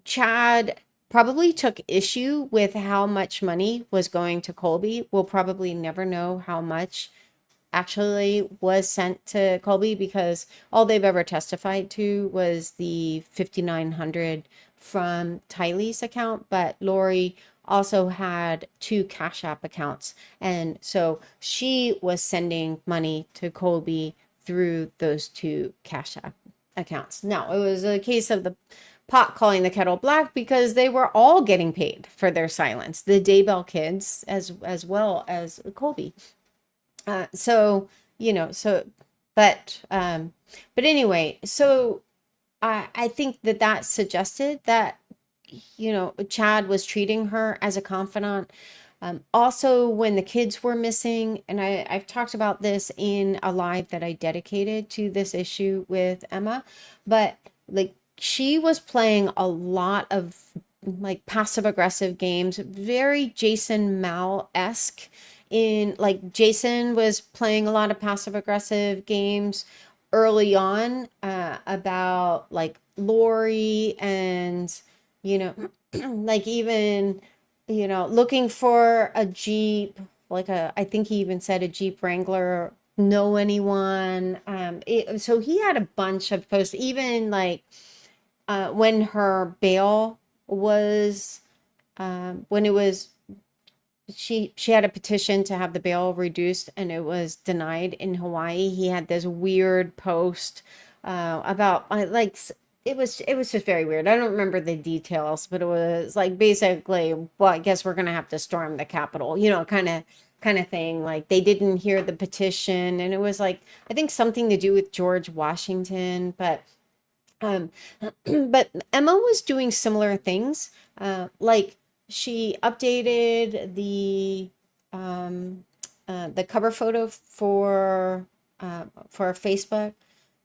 Chad probably took issue with how much money was going to Colby. We'll probably never know how much actually was sent to Colby, because all they've ever testified to was the 5,900 from Tylee's account, but Lori also had 2 Cash App accounts. And so she was sending money to Colby through those 2 Cash App accounts. Now, it was a case of the pot calling the kettle black, because they were all getting paid for their silence, the Daybell kids as well as Colby. So, you know, but anyway, so I think that suggested that, you know, Chad was treating her as a confidant. Also, when the kids were missing, and I've talked about this in a live that I dedicated to this issue with Emma, but like, she was playing a lot of like passive aggressive games, very Jason Mal-esque. In like, Jason was playing a lot of passive aggressive games early on, about like Lori, and you know, like, even, you know, looking for a Jeep, like I think he even said a Jeep Wrangler, know anyone. So he had a bunch of posts, even like, when her bail was, when it was, she had a petition to have the bail reduced, and it was denied in Hawaii. He had this weird post, about like, it was just very weird. I don't remember the details, but it was like, basically, well, I guess we're gonna have to storm the Capitol, you know, kind of thing. Like, they didn't hear the petition, and it was like, I think something to do with George Washington, but but Emma was doing similar things. Like, she updated the cover photo for Facebook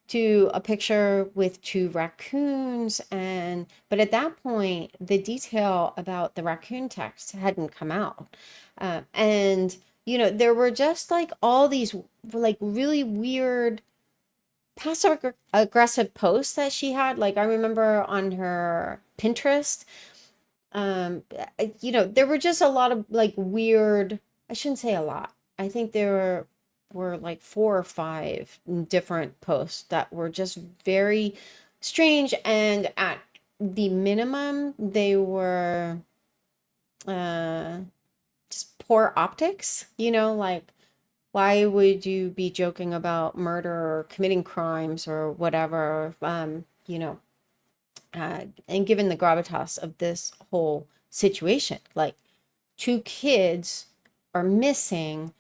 to a picture with 2 raccoons, but at that point, the detail about the raccoon text hadn't come out. And you know, there were just like all these like really weird passive aggressive posts that she had. Like, I remember on her Pinterest, you know, there were just a lot of like weird, I shouldn't say a lot, I think there were like 4 or 5 different posts that were just very strange, and at the minimum they were just poor optics, you know, like, why would you be joking about murder or committing crimes or whatever, you know, and given the gravitas of this whole situation, like, 2 kids are missing,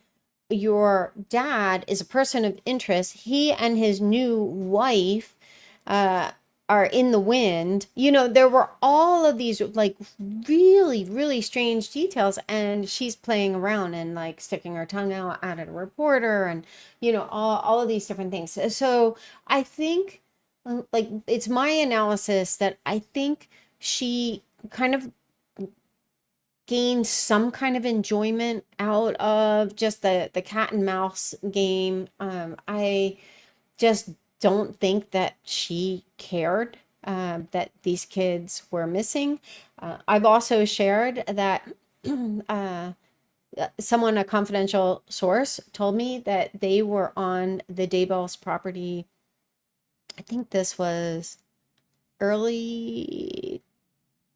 your dad is a person of interest, he and his new wife are in the wind, you know, there were all of these like really, really strange details, and she's playing around and like sticking her tongue out at a reporter, and you know, all of these different things. So I think, like, it's my analysis that I think she kind of gained some kind of enjoyment out of just the cat and mouse game. I just don't think that she cared that these kids were missing. I've also shared that someone, a confidential source, told me that they were on the Daybell's property. I think this was early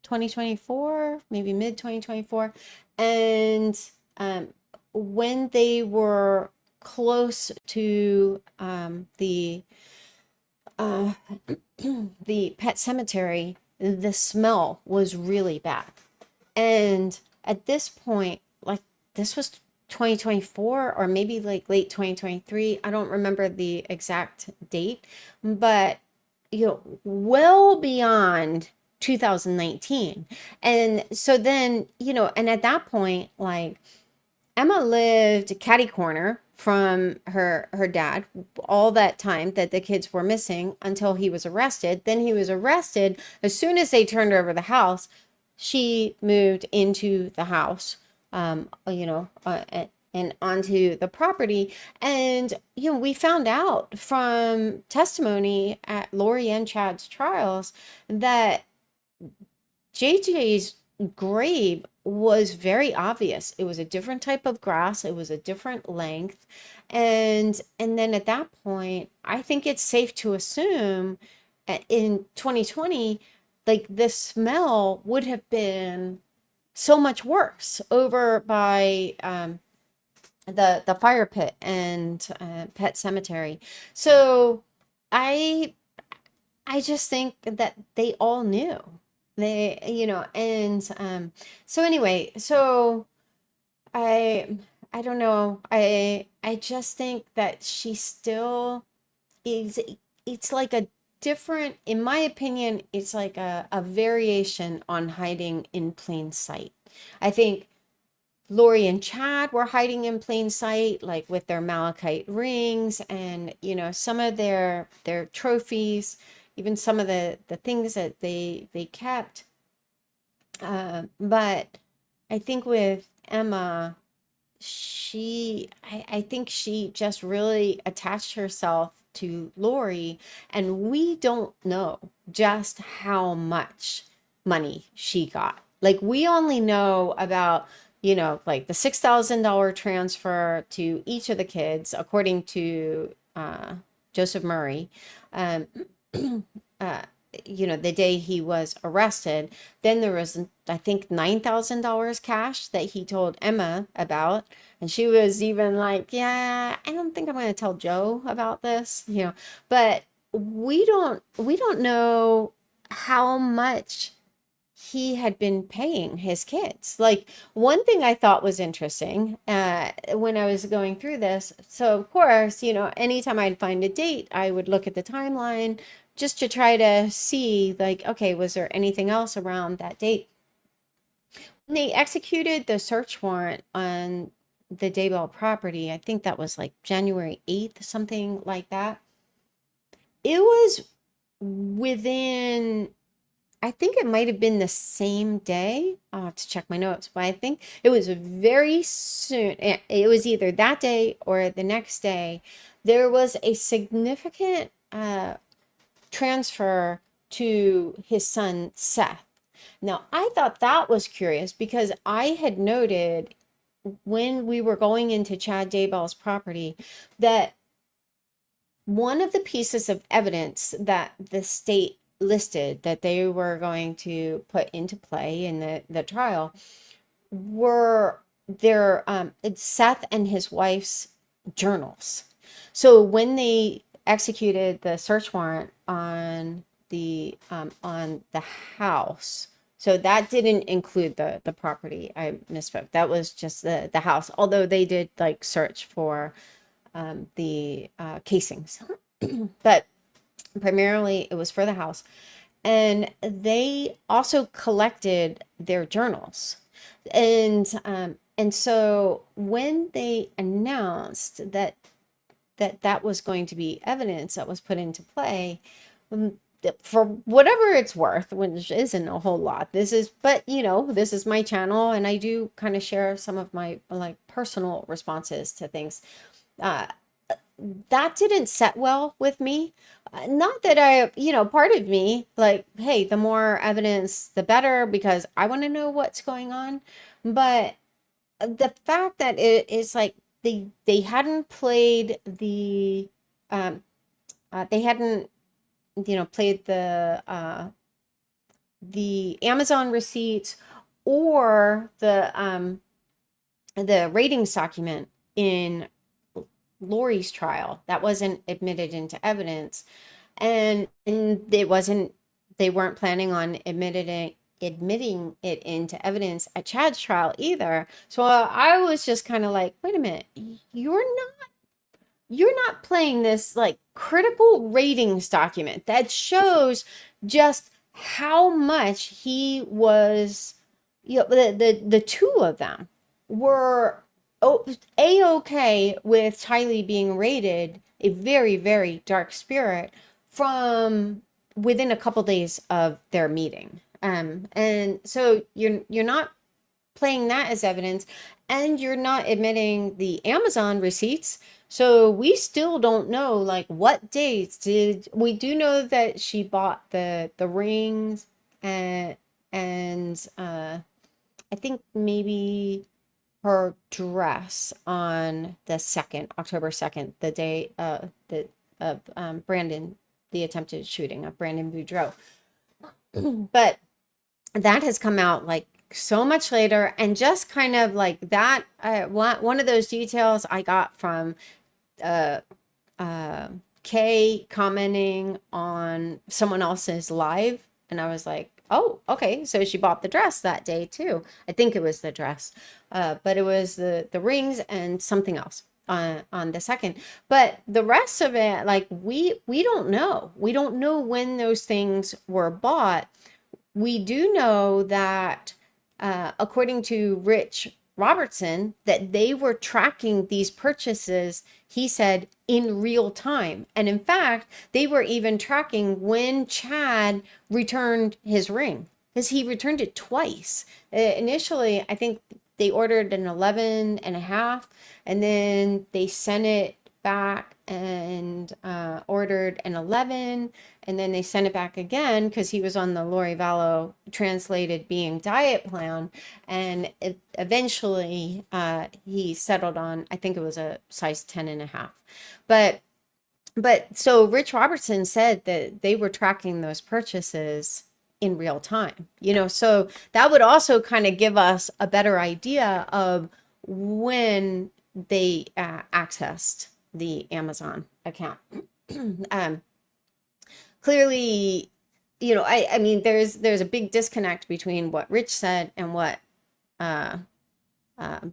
2024, maybe mid 2024. And when they were close to the pet cemetery, the smell was really bad. And at this point, like, this was 2024 or maybe like late 2023. I don't remember the exact date, but you know, well beyond 2019. And so then, you know, and at that point, like, Emma lived catty corner from her dad all that time that the kids were missing until he was arrested. Then he was arrested. As soon as they turned over the house, she moved into the house, you know, and onto the property. And, you know, we found out from testimony at Lori and Chad's trials that JJ's grave was very obvious. It was a different type of grass, it was a different length. And then at that point, I think it's safe to assume in 2020, like the smell would have been so much worse over by the fire pit and Pet Cemetery. So I I just think that they all knew. They, and so anyway, so I I don't know. I just think that she still is, it's like a different, in my opinion, it's like a variation on hiding in plain sight. I think Lori and Chad were hiding in plain sight, like with their malachite rings and, some of their trophies, even some of the things that they kept. But I think with Emma, I think she just really attached herself to Lori, and we don't know just how much money she got. Like, we only know about, like the $6,000 transfer to each of the kids, according to Joseph Murray. Um, uh, the day he was arrested. Then there was, I think, $9,000 cash that he told Emma about. And she was even like, yeah, I don't think I'm going to tell Joe about this, but we don't know how much he had been paying his kids. Like, one thing I thought was interesting when I was going through this. So of course, anytime I'd find a date, I would look at the timeline just to try to see, like, okay, was there anything else around that date? When they executed the search warrant on the Daybell property, I think that was like January 8th, something like that. It was within, I think it might have been the same day. I'll have to check my notes, but I think it was very soon. It was either that day or the next day. There was a significant transfer to his son Seth. Now, I thought that was curious because I had noted when we were going into Chad Daybell's property that one of the pieces of evidence that the state listed that they were going to put into play in the trial were their Seth and his wife's journals. So when they executed the search warrant on the house, so that didn't include the property. I misspoke. That was just the house, although they did like search for the casings. But primarily it was for the house. And they also collected their journals. And so when they announced that was going to be evidence that was put into play, for whatever it's worth, which isn't a whole lot, this is my channel, and I do kind of share some of my like personal responses to things. That didn't set well with me. Not that I, part of me, like, hey, the more evidence, the better, because I want to know what's going on. But the fact that it is like they hadn't played the, they hadn't, played the Amazon receipts or the ratings document in Lori's trial, that wasn't admitted into evidence, and it wasn't, they weren't planning on admitting it into evidence at Chad's trial either. So I was just kind of like, wait a minute, you're not playing this like critical ratings document that shows just how much he was, the two of them were A-okay with Tylee being rated a very, very dark spirit from within a couple days of their meeting. And so you're not playing that as evidence, and you're not admitting the Amazon receipts. So we still don't know, like, what dates we do know that she bought the rings and I think maybe her dress on the 2nd, October 2nd, the day of Brandon, the attempted shooting of Brandon Boudreaux. But that has come out like so much later, and just kind of like that, one of those details I got from uh, Kay commenting on someone else's live, and I was like, oh, okay, so she bought the dress that day too. I think it was the dress, but it was the rings and something else on the 2nd. But the rest of it, like we don't know. We don't know when those things were bought. We do know that, according to Rich Robertson, that they were tracking these purchases, he said, in real time. And in fact, they were even tracking when Chad returned his ring, because he returned it twice. Initially, I think they ordered an 11 and a half, and then they sent it back and ordered an 11, and then they sent it back again because he was on the Lori Vallow translated being diet plan, and eventually he settled on, I think it was a size 10 and a half. But so Rich Robertson said that they were tracking those purchases in real time, so that would also kind of give us a better idea of when they accessed the Amazon account. Clearly, I mean, there's a big disconnect between what Rich said and what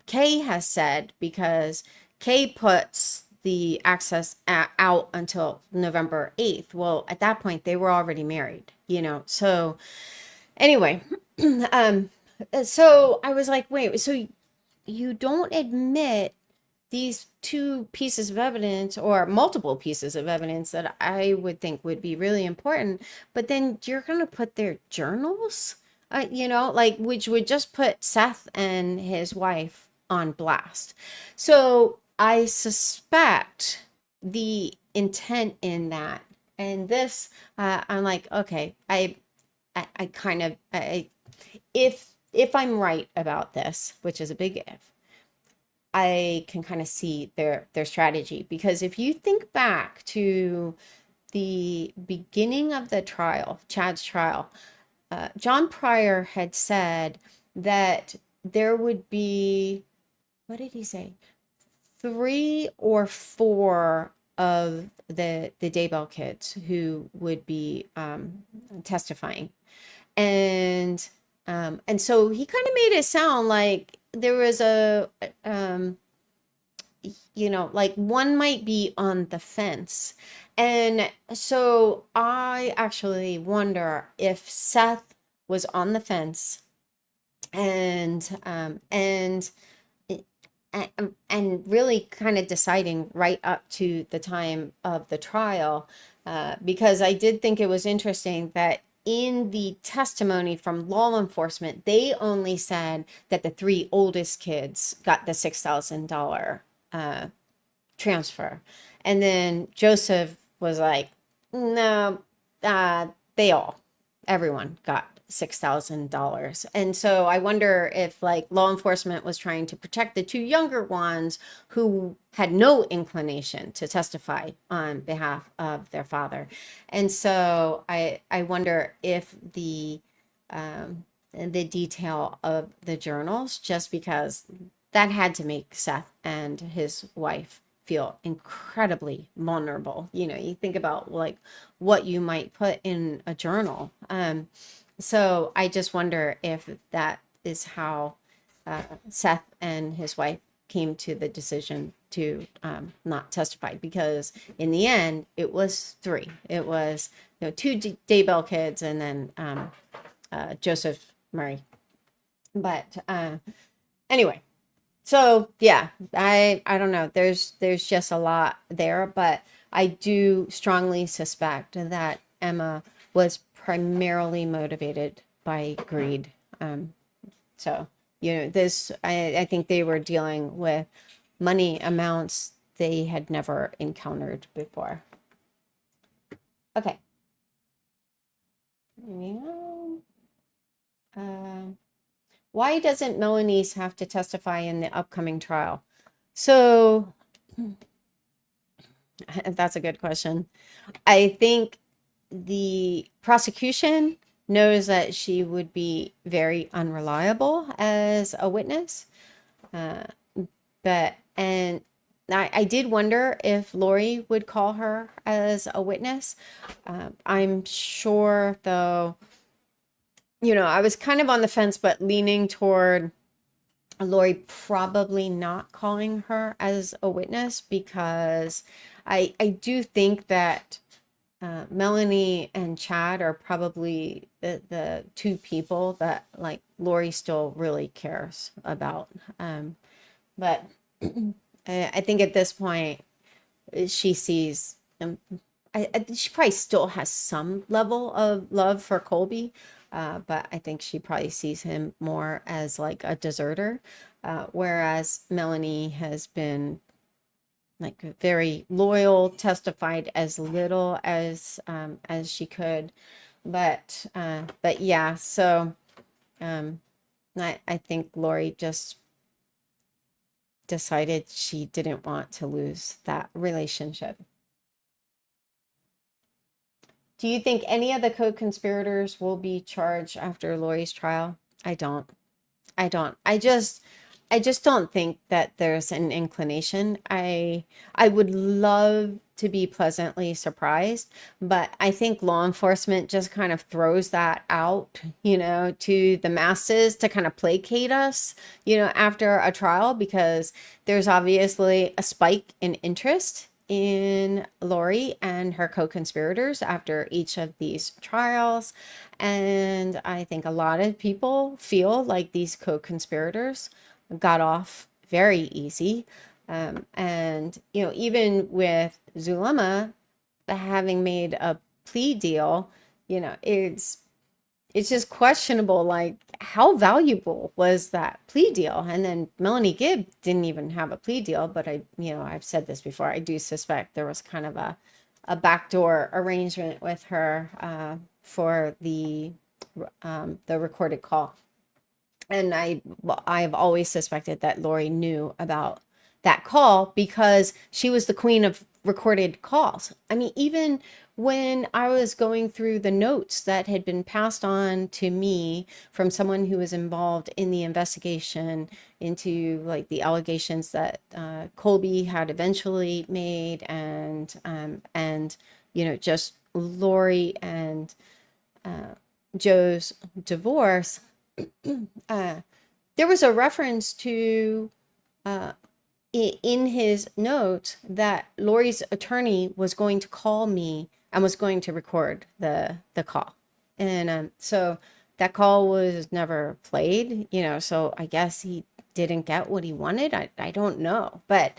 Kay has said, because Kay puts the access out until November 8th. Well, at that point, they were already married, so anyway, so I was like, wait, so you don't admit these two pieces of evidence, or multiple pieces of evidence, that I would think would be really important, but then you're going to put their journals, like, which would just put Seth and his wife on blast. So I suspect the intent in that, and this, I'm like, okay, I kind of, if I'm right about this, which is a big if, I can kind of see their strategy. Because if you think back to the beginning of the trial, Chad's trial, John Pryor had said that there would be, what did he say? 3 or 4 of the Daybell kids who would be testifying. And so he kind of made it sound like there was a, like one might be on the fence. And so I actually wonder if Seth was on the fence and really kind of deciding right up to the time of the trial, because I did think it was interesting that in the testimony from law enforcement, they only said that the 3 oldest kids got the $6,000 transfer. And then Joseph was like, no, everyone got $6,000. And so I wonder if, like, law enforcement was trying to protect the 2 younger ones who had no inclination to testify on behalf of their father. And so I wonder if the detail of the journals, just because that had to make Seth and his wife feel incredibly vulnerable. You think about like what you might put in a journal. So I just wonder if that is how Seth and his wife came to the decision to not testify, because in the end it was 3. It was 2 Daybell kids and then Joseph Murray. But anyway, so yeah, I don't know. There's just a lot there, but I do strongly suspect that Emma was primarily motivated by greed. So this, I think they were dealing with money amounts they had never encountered before. Okay. why doesn't Melanie have to testify in the upcoming trial? So that's a good question. I think the prosecution knows that she would be very unreliable as a witness. And I did wonder if Lori would call her as a witness. I'm sure, though, I was kind of on the fence, but leaning toward Lori probably not calling her as a witness, because I do think that Melanie and Chad are probably the two people that like Lori still really cares about. But I think at this point she sees she probably still has some level of love for Colby, but I think she probably sees him more as like a deserter, whereas Melanie has been like very loyal, testified as little as she could, but yeah. So I think Lori just decided she didn't want to lose that relationship. Do you think any of the co-conspirators will be charged after Lori's trial? I don't. I just don't think that there's an inclination. I would love to be pleasantly surprised, but I think law enforcement just kind of throws that out, to the masses to kind of placate us, after a trial, because there's obviously a spike in interest in Lori and her co-conspirators after each of these trials. And I think a lot of people feel like these co-conspirators got off very easy. And, even with Zulema having made a plea deal, it's just questionable, like, how valuable was that plea deal? And then Melanie Gibb didn't even have a plea deal, but I've said this before, I do suspect there was kind of a backdoor arrangement with her for the recorded call. And I've always suspected that Lori knew about that call because she was the queen of recorded calls. I mean, even when I was going through the notes that had been passed on to me from someone who was involved in the investigation into like the allegations that Colby had eventually made, and just Lori and Joe's divorce, there was a reference to in his notes that Lori's attorney was going to call me and was going to record the call. And so that call was never played, so I guess he didn't get what he wanted. I don't know. But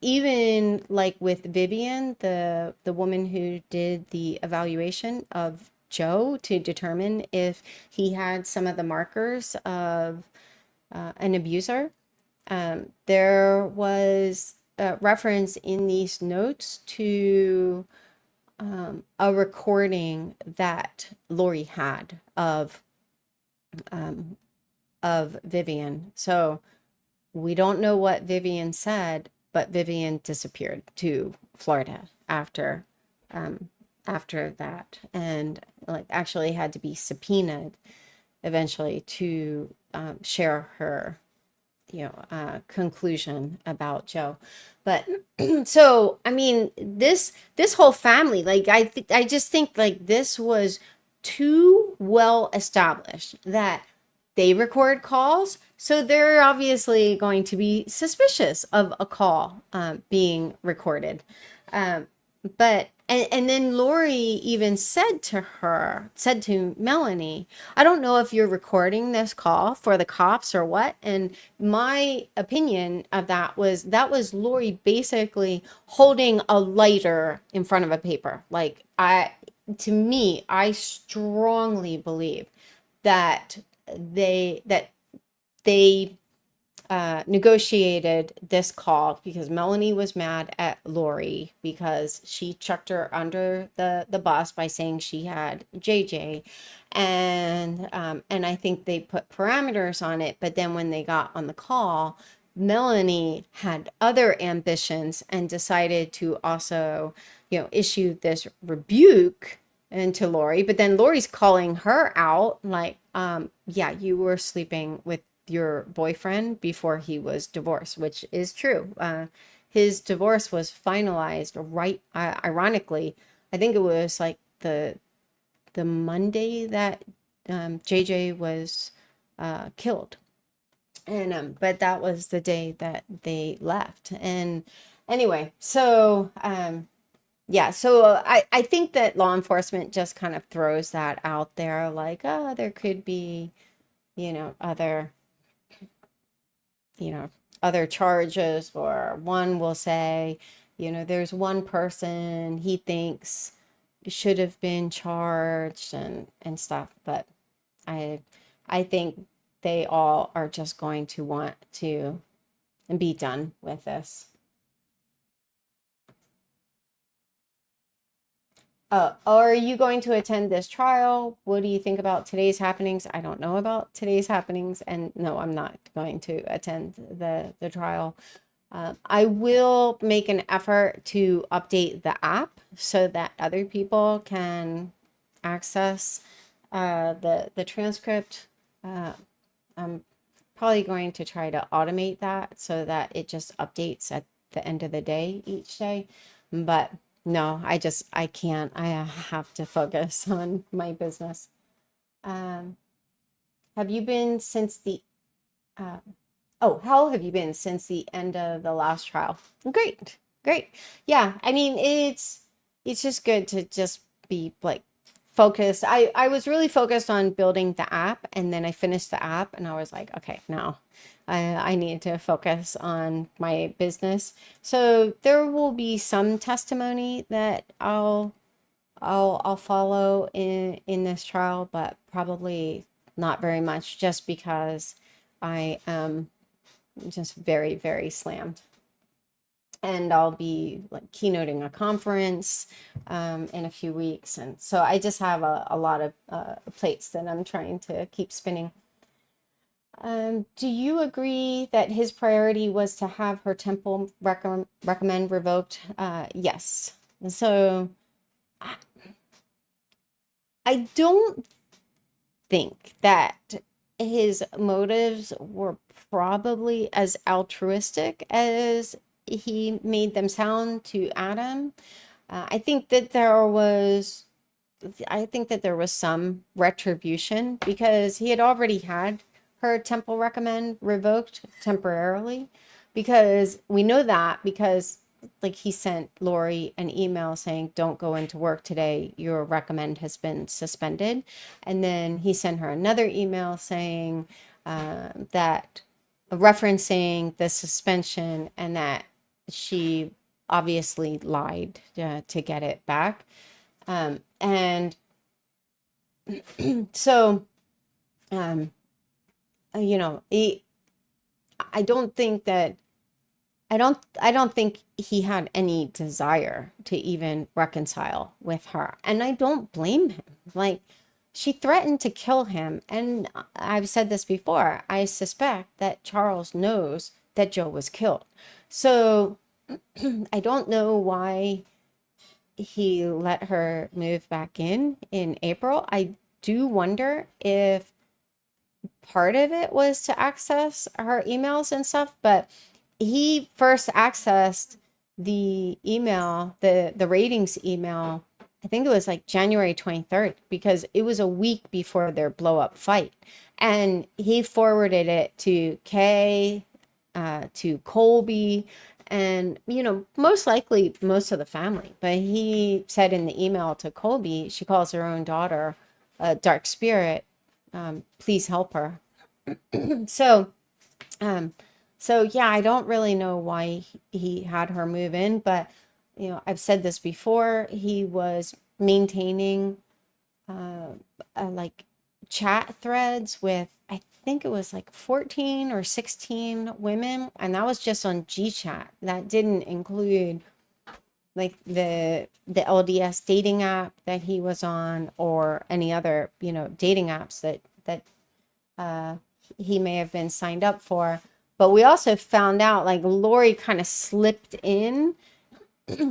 even like with Vivian, the woman who did the evaluation of Joe to determine if he had some of the markers of an abuser, there was a reference in these notes to a recording that Lori had of Vivian. So we don't know what Vivian said, but Vivian disappeared to Florida after that, and like actually had to be subpoenaed eventually to share her conclusion about Joe. But so I mean, this whole family, like I just think like this was too well established that they record calls, so they're obviously going to be suspicious of a call being recorded. But then Lori even said to Melanie, I don't know if you're recording this call for the cops or what. And my opinion of that was Lori basically holding a lighter in front of a paper. Like I strongly believe that they negotiated this call because Melanie was mad at Lori because she chucked her under the bus by saying she had JJ, and I think they put parameters on it. But then when they got on the call, Melanie had other ambitions and decided to also, issue this rebuke into Lori. But then Lori's calling her out like, yeah, you were sleeping with your boyfriend before he was divorced, which is true. His divorce was finalized right, ironically, I think it was like the Monday that JJ was killed. And but that was the day that they left. And anyway, so yeah, so I think that law enforcement just kind of throws that out there like, oh, there could be, other other charges, or one will say, there's one person he thinks should have been charged and stuff. But I think they all are just going to want to be done with this. Are you going to attend this trial? What do you think about today's happenings? I don't know about today's happenings, and no, I'm not going to attend the trial. I will make an effort to update the app so that other people can access the transcript. I'm probably going to try to automate that so that it just updates at the end of the day each day. But no, I can't. I have to focus on my business. Have you been since the, how have you been since the end of the last trial? Great, great. Yeah, I mean, it's just good to just be like focused. I was really focused on building the app, and then I finished the app and I was like, okay, now I need to focus on my business. So there will be some testimony that I'll follow in this trial, but probably not very much, just because I am just very, very slammed. And I'll be like keynoting a conference in a few weeks, and so I just have a lot of plates that I'm trying to keep spinning. Do you agree that his priority was to have her temple recommend revoked? Yes. So I don't think that his motives were probably as altruistic as he made them sound to Adam. I think that there was some retribution because he had already had her temple recommend revoked temporarily, because we know that because like he sent Lori an email saying, don't go into work today, your recommend has been suspended. And then he sent her another email saying that referencing the suspension, and that she obviously lied to get it back. And so I don't think that I don't think he had any desire to even reconcile with her. And I don't blame him. Like, she threatened to kill him. And I've said this before, I suspect that Charles knows that Joe was killed. So I don't know why he let her move back in April. I do wonder if part of it was to access her emails and stuff, but he first accessed the email, the ratings email, I think it was like January 23rd, because it was a week before their blow up fight. And he forwarded it to Kay, to Colby, and, most likely most of the family. But he said in the email to Colby, she calls her own daughter a dark spirit. Please help her. So yeah, I don't really know why he had her move in, but I've said this before, he was maintaining like chat threads with, I think it was like 14 or 16 women, and that was just on Gchat. That didn't include like the LDS dating app that he was on, or any other, you know, dating apps that he may have been signed up for. But we also found out, like, Lori kind of slipped in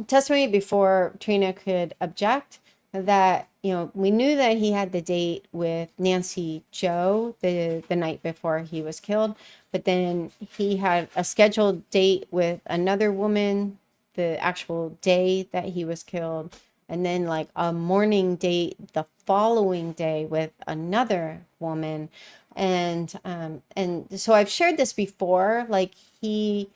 testimony before Trina could object, that, you know, we knew that he had the date with Nancy Joe the night before he was killed, but then he had a scheduled date with another woman the actual day that he was killed, and then like a morning date the following day with another woman. And so I've shared this before, like he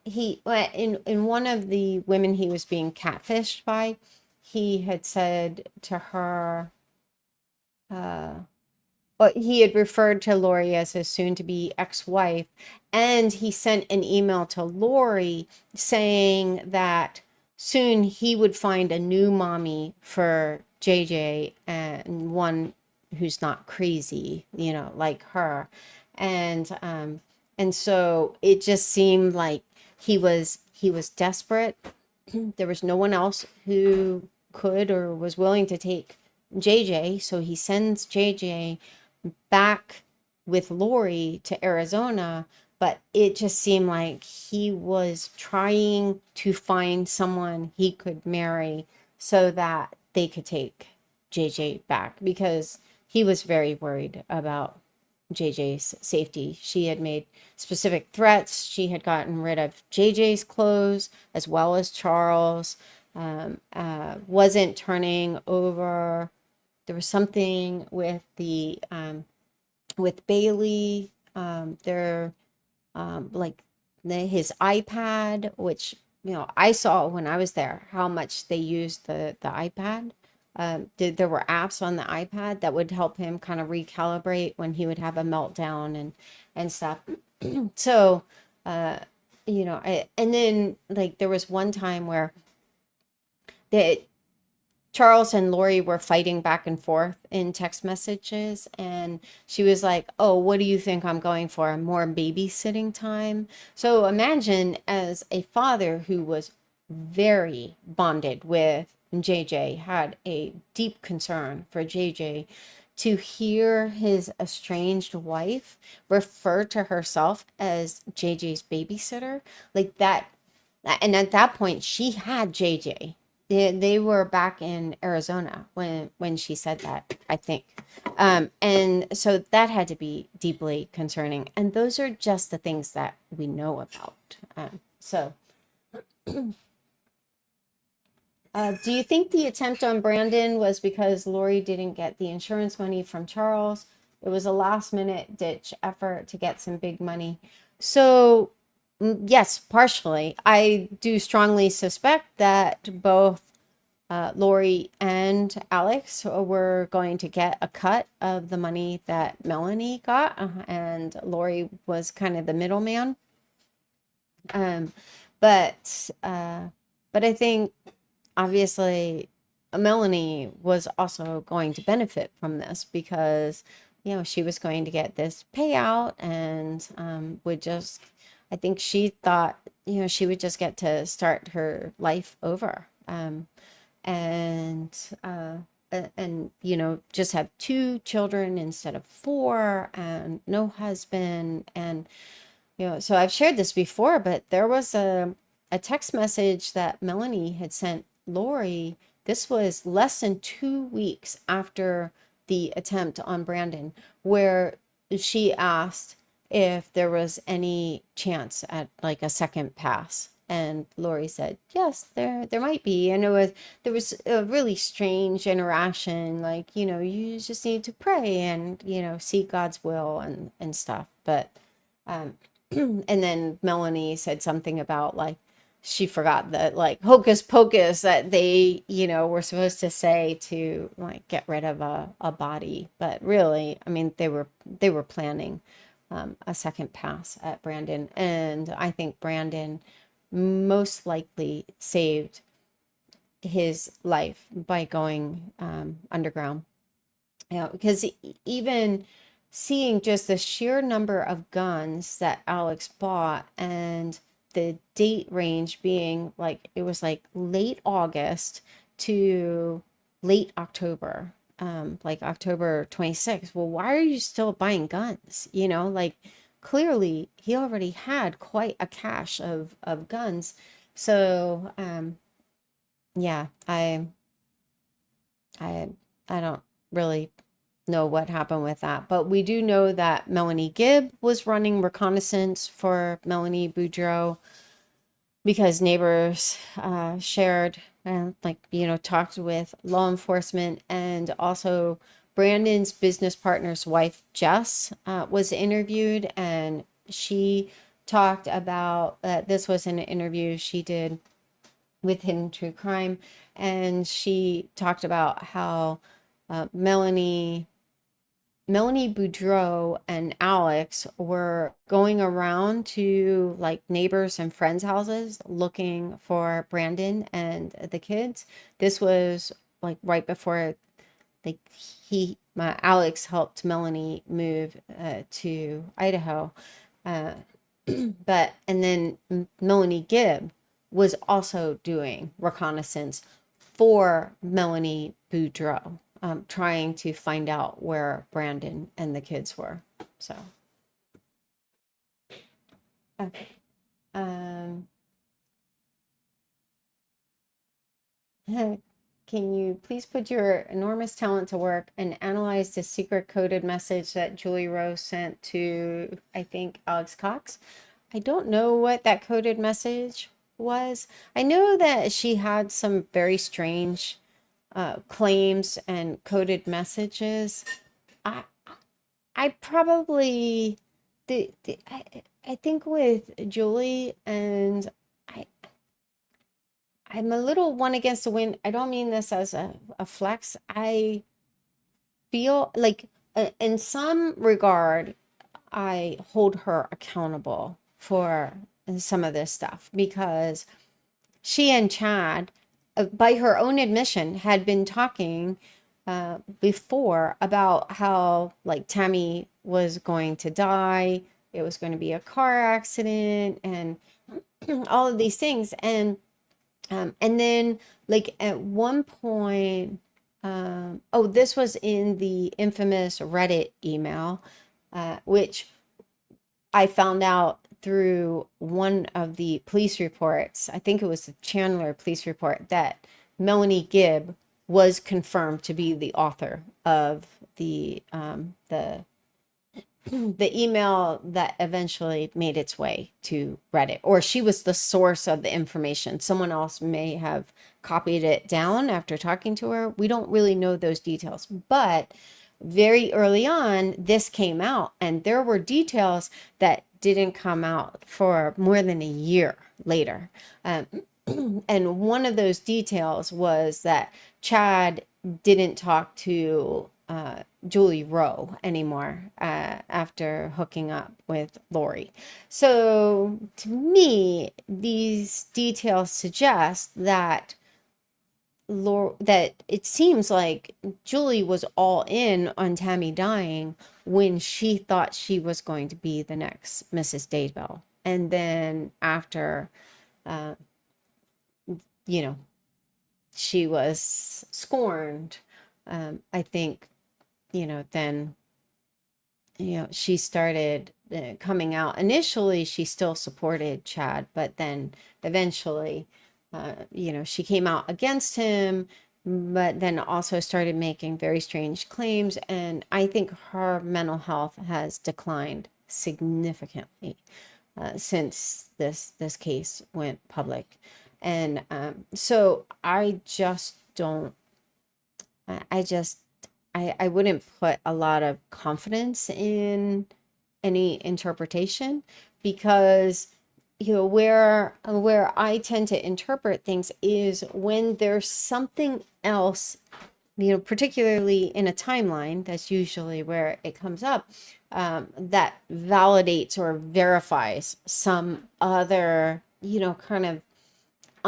in one of the women he was being catfished by, he had said to her, but he had referred to Lori as his soon-to-be ex-wife, and he sent an email to Lori saying that soon he would find a new mommy for JJ, and one who's not crazy, you know, like her. And so it just seemed like he was desperate. There was no one else who could or was willing to take JJ, so he sends JJ back with Lori to Arizona. But it just seemed like he was trying to find someone he could marry so that they could take JJ back, because he was very worried about JJ's safety. She had made specific threats. She had gotten rid of JJ's clothes as well as Charles. Wasn't turning over. There was something with the with Bailey. Like his iPad, which, you know, I saw when I was there how much they used the iPad. There were apps on the iPad that would help him kind of recalibrate when he would have a meltdown and stuff. So, you know, and then like there was one time where that Charles and Lori were fighting back and forth in text messages, and she was like, "Oh, what do you think I'm going for? More babysitting time?" So imagine, as a father who was very bonded with JJ, had a deep concern for JJ, to hear his estranged wife refer to herself as JJ's babysitter, like that. And at that point, she had JJ. They were back in Arizona when she said that, I think. And so that had to be deeply concerning. And those are just the things that we know about. Do you think the attempt on Brandon was because Lori didn't get the insurance money from Charles? It was a last minute ditch effort to get some big money. So yes, partially. I do strongly suspect that both Lori and Alex were going to get a cut of the money that Melanie got, and Lori was kind of the middleman. But I think obviously Melanie was also going to benefit from this, because, you know, she was going to get this payout and would just, I think she thought, you know, she would just get to start her life over. And you know, just have 2 children instead of 4, and no husband. And, you know, so I've shared this before, but there was a text message that Melanie had sent Lori. This was less than 2 weeks after the attempt on Brandon, where she asked if there was any chance at like a second pass. And Lori said, yes, there might be. And there was a really strange interaction, like, you know, you just need to pray and, you know, seek God's will and stuff. But and then Melanie said something about, like, she forgot that, like, hocus pocus that they, you know, were supposed to say to, like, get rid of a body. But really, I mean, they were planning a second pass at Brandon. And I think Brandon most likely saved his life by going underground. Yeah, because even seeing just the sheer number of guns that Alex bought and the date range being like it was like late August to late October, like October 26th. Well, why are you still buying guns? You know, like clearly he already had quite a cache of guns. So, yeah, I I don't really know what happened with that, but we do know that Melanie Gibb was running reconnaissance for Melanie Boudreaux because neighbors shared and talked with law enforcement, and also Brandon's business partner's wife Jess was interviewed, and she talked about this was an interview she did with Hidden True Crime, and she talked about how Melanie Boudreaux and Alex were going around to like neighbors and friends' houses looking for Brandon and the kids. This was like right before like Alex helped Melanie move to Idaho. Uh, but and then Melanie Gibb was also doing reconnaissance for Melanie Boudreaux, trying to find out where Brandon and the kids were. So, okay. Can you please put your enormous talent to work and analyze the secret coded message that Julie Rose sent to, I think, Alex Cox? I don't know what that coded message was. I know that she had some very strange claims and coded messages. I probably I think with Julie, and I'm a little one against the wind. I don't mean this as a flex. I feel like in some regard I hold her accountable for some of this stuff, because she and Chad, by her own admission, had been talking before about how like Tammy was going to die, it was going to be a car accident, and all of these things. And then like at one point, oh, this was in the infamous Reddit email, which I found out through one of the police reports. I think it was the Chandler police report, that Melanie Gibb was confirmed to be the author of the email that eventually made its way to Reddit, or she was the source of the information. Someone else may have copied it down after talking to her. We don't really know those details, but very early on, this came out, and there were details that didn't come out for more than a year later. And one of those details was that Chad didn't talk to Julie Rowe anymore after hooking up with Lori. So to me, these details suggest that that it seems like Julie was all in on Tammy dying when she thought she was going to be the next Mrs. Daybell. And then after, she was scorned, I think, then, she started coming out. Initially, she still supported Chad, but then eventually, she came out against him, but then also started making very strange claims. And I think her mental health has declined significantly since this case went public. And so I just don't, I wouldn't put a lot of confidence in any interpretation, because where I tend to interpret things is when there's something else, particularly in a timeline. That's usually where it comes up, that validates or verifies some other kind of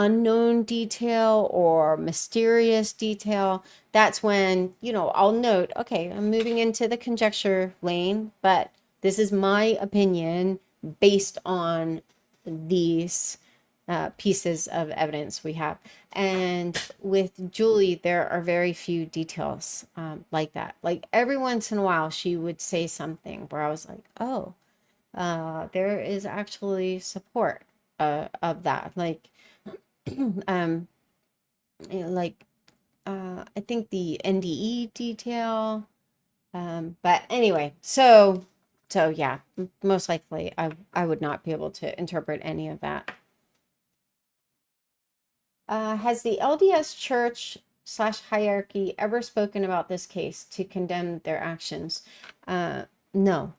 unknown detail or mysterious detail, that's when, I'll note, okay, I'm moving into the conjecture lane, but this is my opinion based on these pieces of evidence we have. And with Julie, there are very few details like that. Like every once in a while, she would say something where I was like, oh, there is actually support of that. Like, um, like I think the NDE detail. But anyway, so yeah, most likely I would not be able to interpret any of that. Has the LDS Church / hierarchy ever spoken about this case to condemn their actions? No.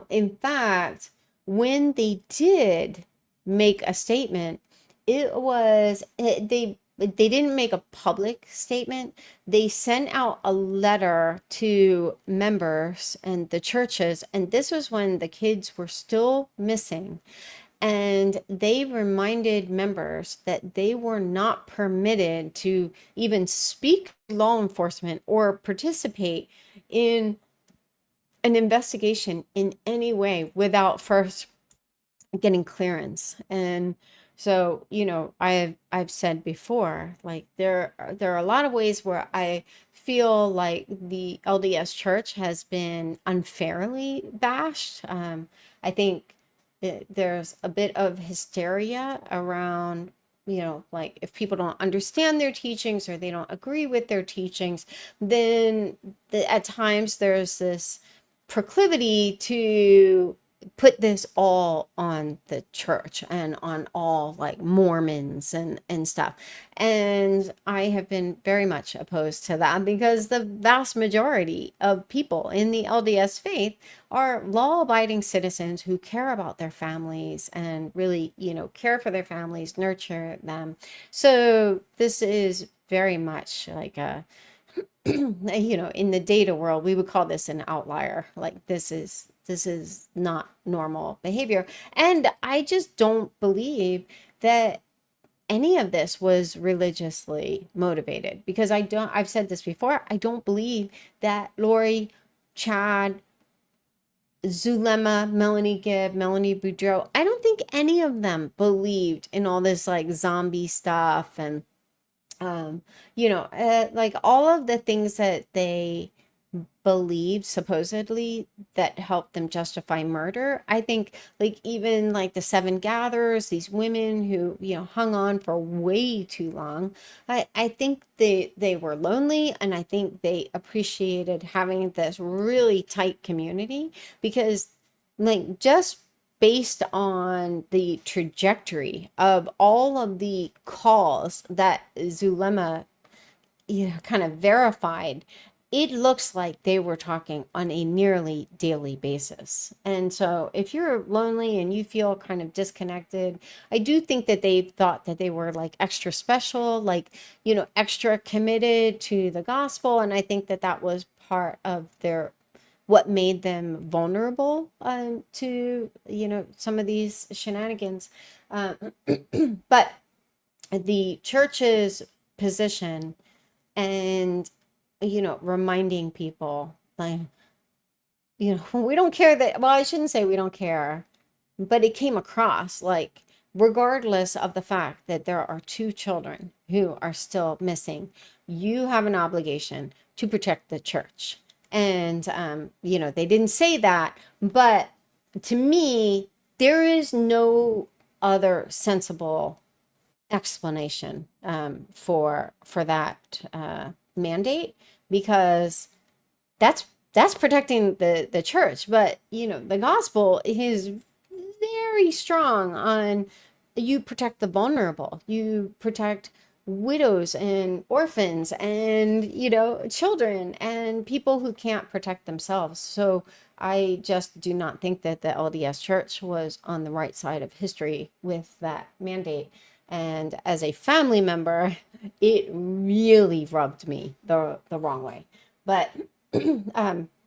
In fact, when they did make a statement, they didn't make a public statement. They sent out a letter to members and the churches, and this was when the kids were still missing. And they reminded members that they were not permitted to even speak to law enforcement or participate in an investigation in any way without first getting clearance. And so, I've said before, like there are a lot of ways where I feel like the LDS Church has been unfairly bashed. I think there's a bit of hysteria around, like if people don't understand their teachings or they don't agree with their teachings, then at times there's this proclivity to put this all on the church and on all like Mormons and stuff. And I have been very much opposed to that because the vast majority of people in the LDS faith are law-abiding citizens who care about their families and really, care for their families, nurture them. So this is very much like a in the data world, we would call this an outlier. Like this is not normal behavior. And I just don't believe that any of this was religiously motivated because I've said this before, I don't believe that Lori, Chad, Zulema, Melanie Gibb, Melanie Boudreau, I don't think any of them believed in all this like zombie stuff and like all of the things that they believed supposedly that helped them justify murder. I think like even like the 7 gatherers, these women who, hung on for way too long, I think they were lonely, and I think they appreciated having this really tight community because like just based on the trajectory of all of the calls that Zulema, kind of verified, it looks like they were talking on a nearly daily basis. And so if you're lonely and you feel kind of disconnected, I do think that they thought that they were like extra special, like, extra committed to the gospel. And I think that that was part of what made them vulnerable to some of these shenanigans. But the church's position and reminding people like we don't care that, well, I shouldn't say we don't care, but it came across like regardless of the fact that there are 2 children who are still missing, you have an obligation to protect the church. And, they didn't say that, but to me, there is no other sensible explanation for that mandate, because that's protecting the church. But, the gospel is very strong on you protect the vulnerable, you protect widows and orphans and children and people who can't protect themselves. So I just do not think that the LDS Church was on the right side of history with that mandate. And as a family member, it really rubbed me the wrong way. But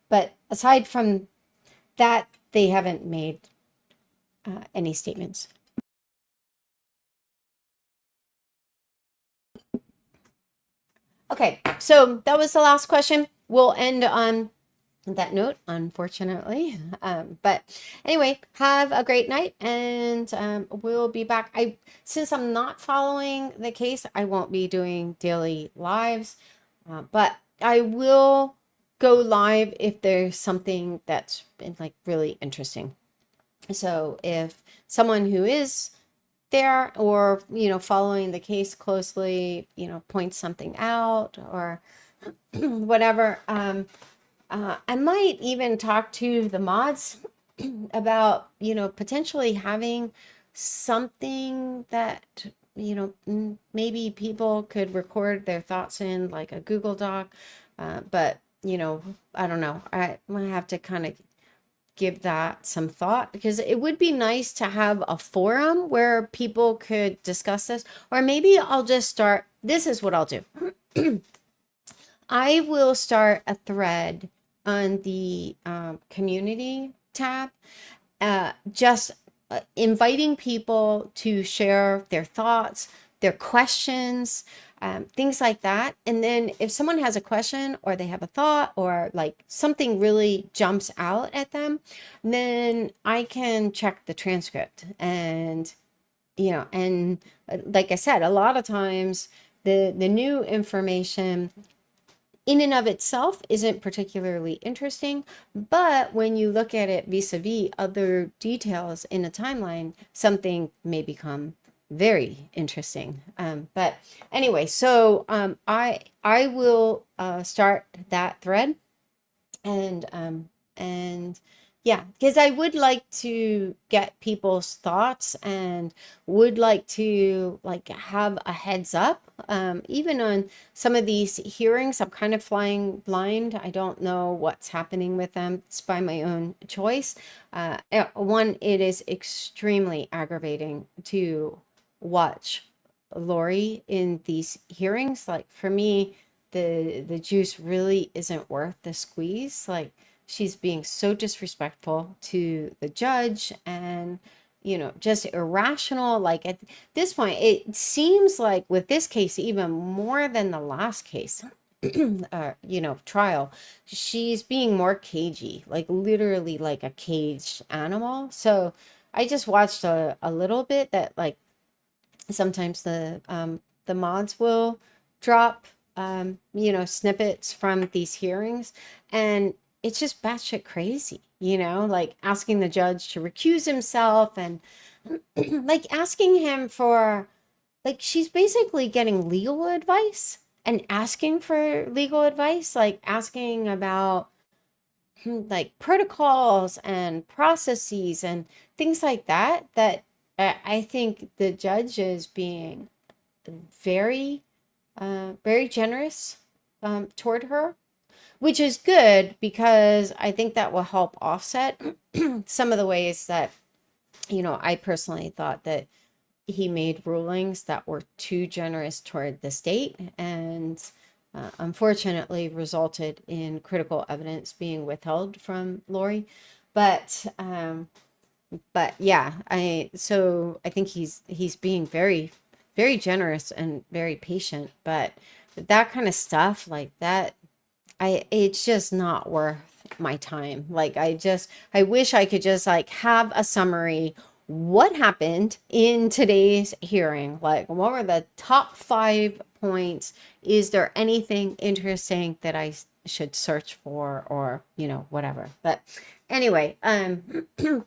but aside from that, they haven't made any statements. Okay, so that was the last question. We'll end on that note, unfortunately. But anyway, have a great night, and we'll be back. Since I'm not following the case, I won't be doing daily lives, but I will go live if there's something that's been like really interesting. So if someone who is there or following the case closely points something out or whatever, I might even talk to the mods about potentially having something that maybe people could record their thoughts in, like a Google Doc, but I don't know, I might have to kind of give that some thought, because it would be nice to have a forum where people could discuss this. Or maybe I'll just start, this is what I'll do. I will start a thread on the community tab, just inviting people to share their thoughts, their questions, things like that. And then if someone has a question or they have a thought or like something really jumps out at them, then I can check the transcript. And and like I said, a lot of times the new information in and of itself isn't particularly interesting, but when you look at it vis-a-vis other details in a timeline, something may become very interesting. But anyway, so I will start that thread, and yeah, because I would like to get people's thoughts and would like to like have a heads up. Even on some of these hearings, I'm kind of flying blind. I don't know what's happening with them. It's by my own choice. One, it is extremely aggravating to watch Lori in these hearings. Like for me, the juice really isn't worth the squeeze. Like she's being so disrespectful to the judge and just irrational. Like at this point, it seems like with this case even more than the last case, trial, she's being more cagey, like literally like a caged animal. So I just watched a little bit that, like, sometimes the mods will drop snippets from these hearings, and it's just batshit crazy, like asking the judge to recuse himself and like asking him for, like, she's basically getting legal advice and asking for legal advice, like asking about like protocols and processes and things like that, I think the judge is being very, very generous toward her, which is good because I think that will help offset some of the ways that, I personally thought that he made rulings that were too generous toward the state and unfortunately resulted in critical evidence being withheld from Lori. But yeah, I think he's being very, very generous and very patient, but that kind of stuff like that, it's just not worth my time. Like I wish I could just like have a summary. What happened in today's hearing? Like, what were the top 5 points? Is there anything interesting that I should search for, or whatever? But anyway,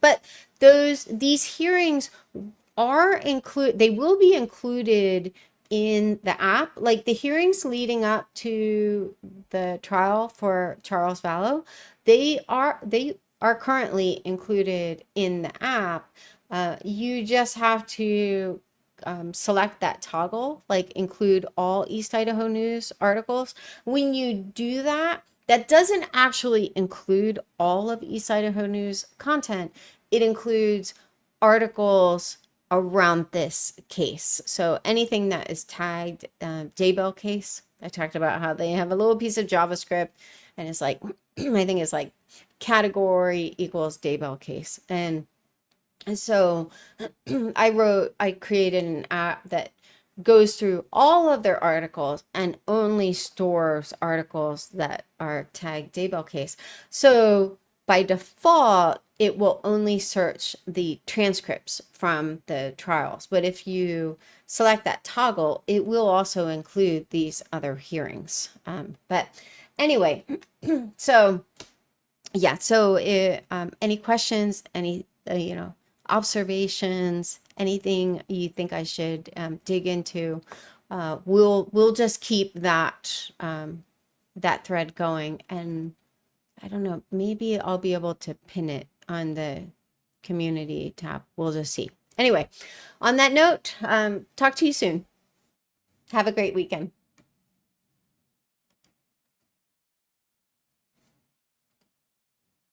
but these hearings they will be included in the app. Like the hearings leading up to the trial for Charles Vallow, they are currently included in the app. You just have to select that toggle, like include all East Idaho News articles. When you do that, that doesn't actually include all of East Idaho News content. It includes articles around this case. So anything that is tagged Daybell case, I talked about how they have a little piece of JavaScript and it's like, I think it's like category equals Daybell case. And so I created an app that goes through all of their articles and only stores articles that are tagged Daybell case. So by default, it will only search the transcripts from the trials. But if you select that toggle, it will also include these other hearings. But anyway, so yeah, so any questions, any, observations, anything you think I should dig into, we'll just keep that that thread going, and I don't know, maybe I'll be able to pin it on the community tab. We'll just see. Anyway, on that note, talk to you soon. Have a great weekend.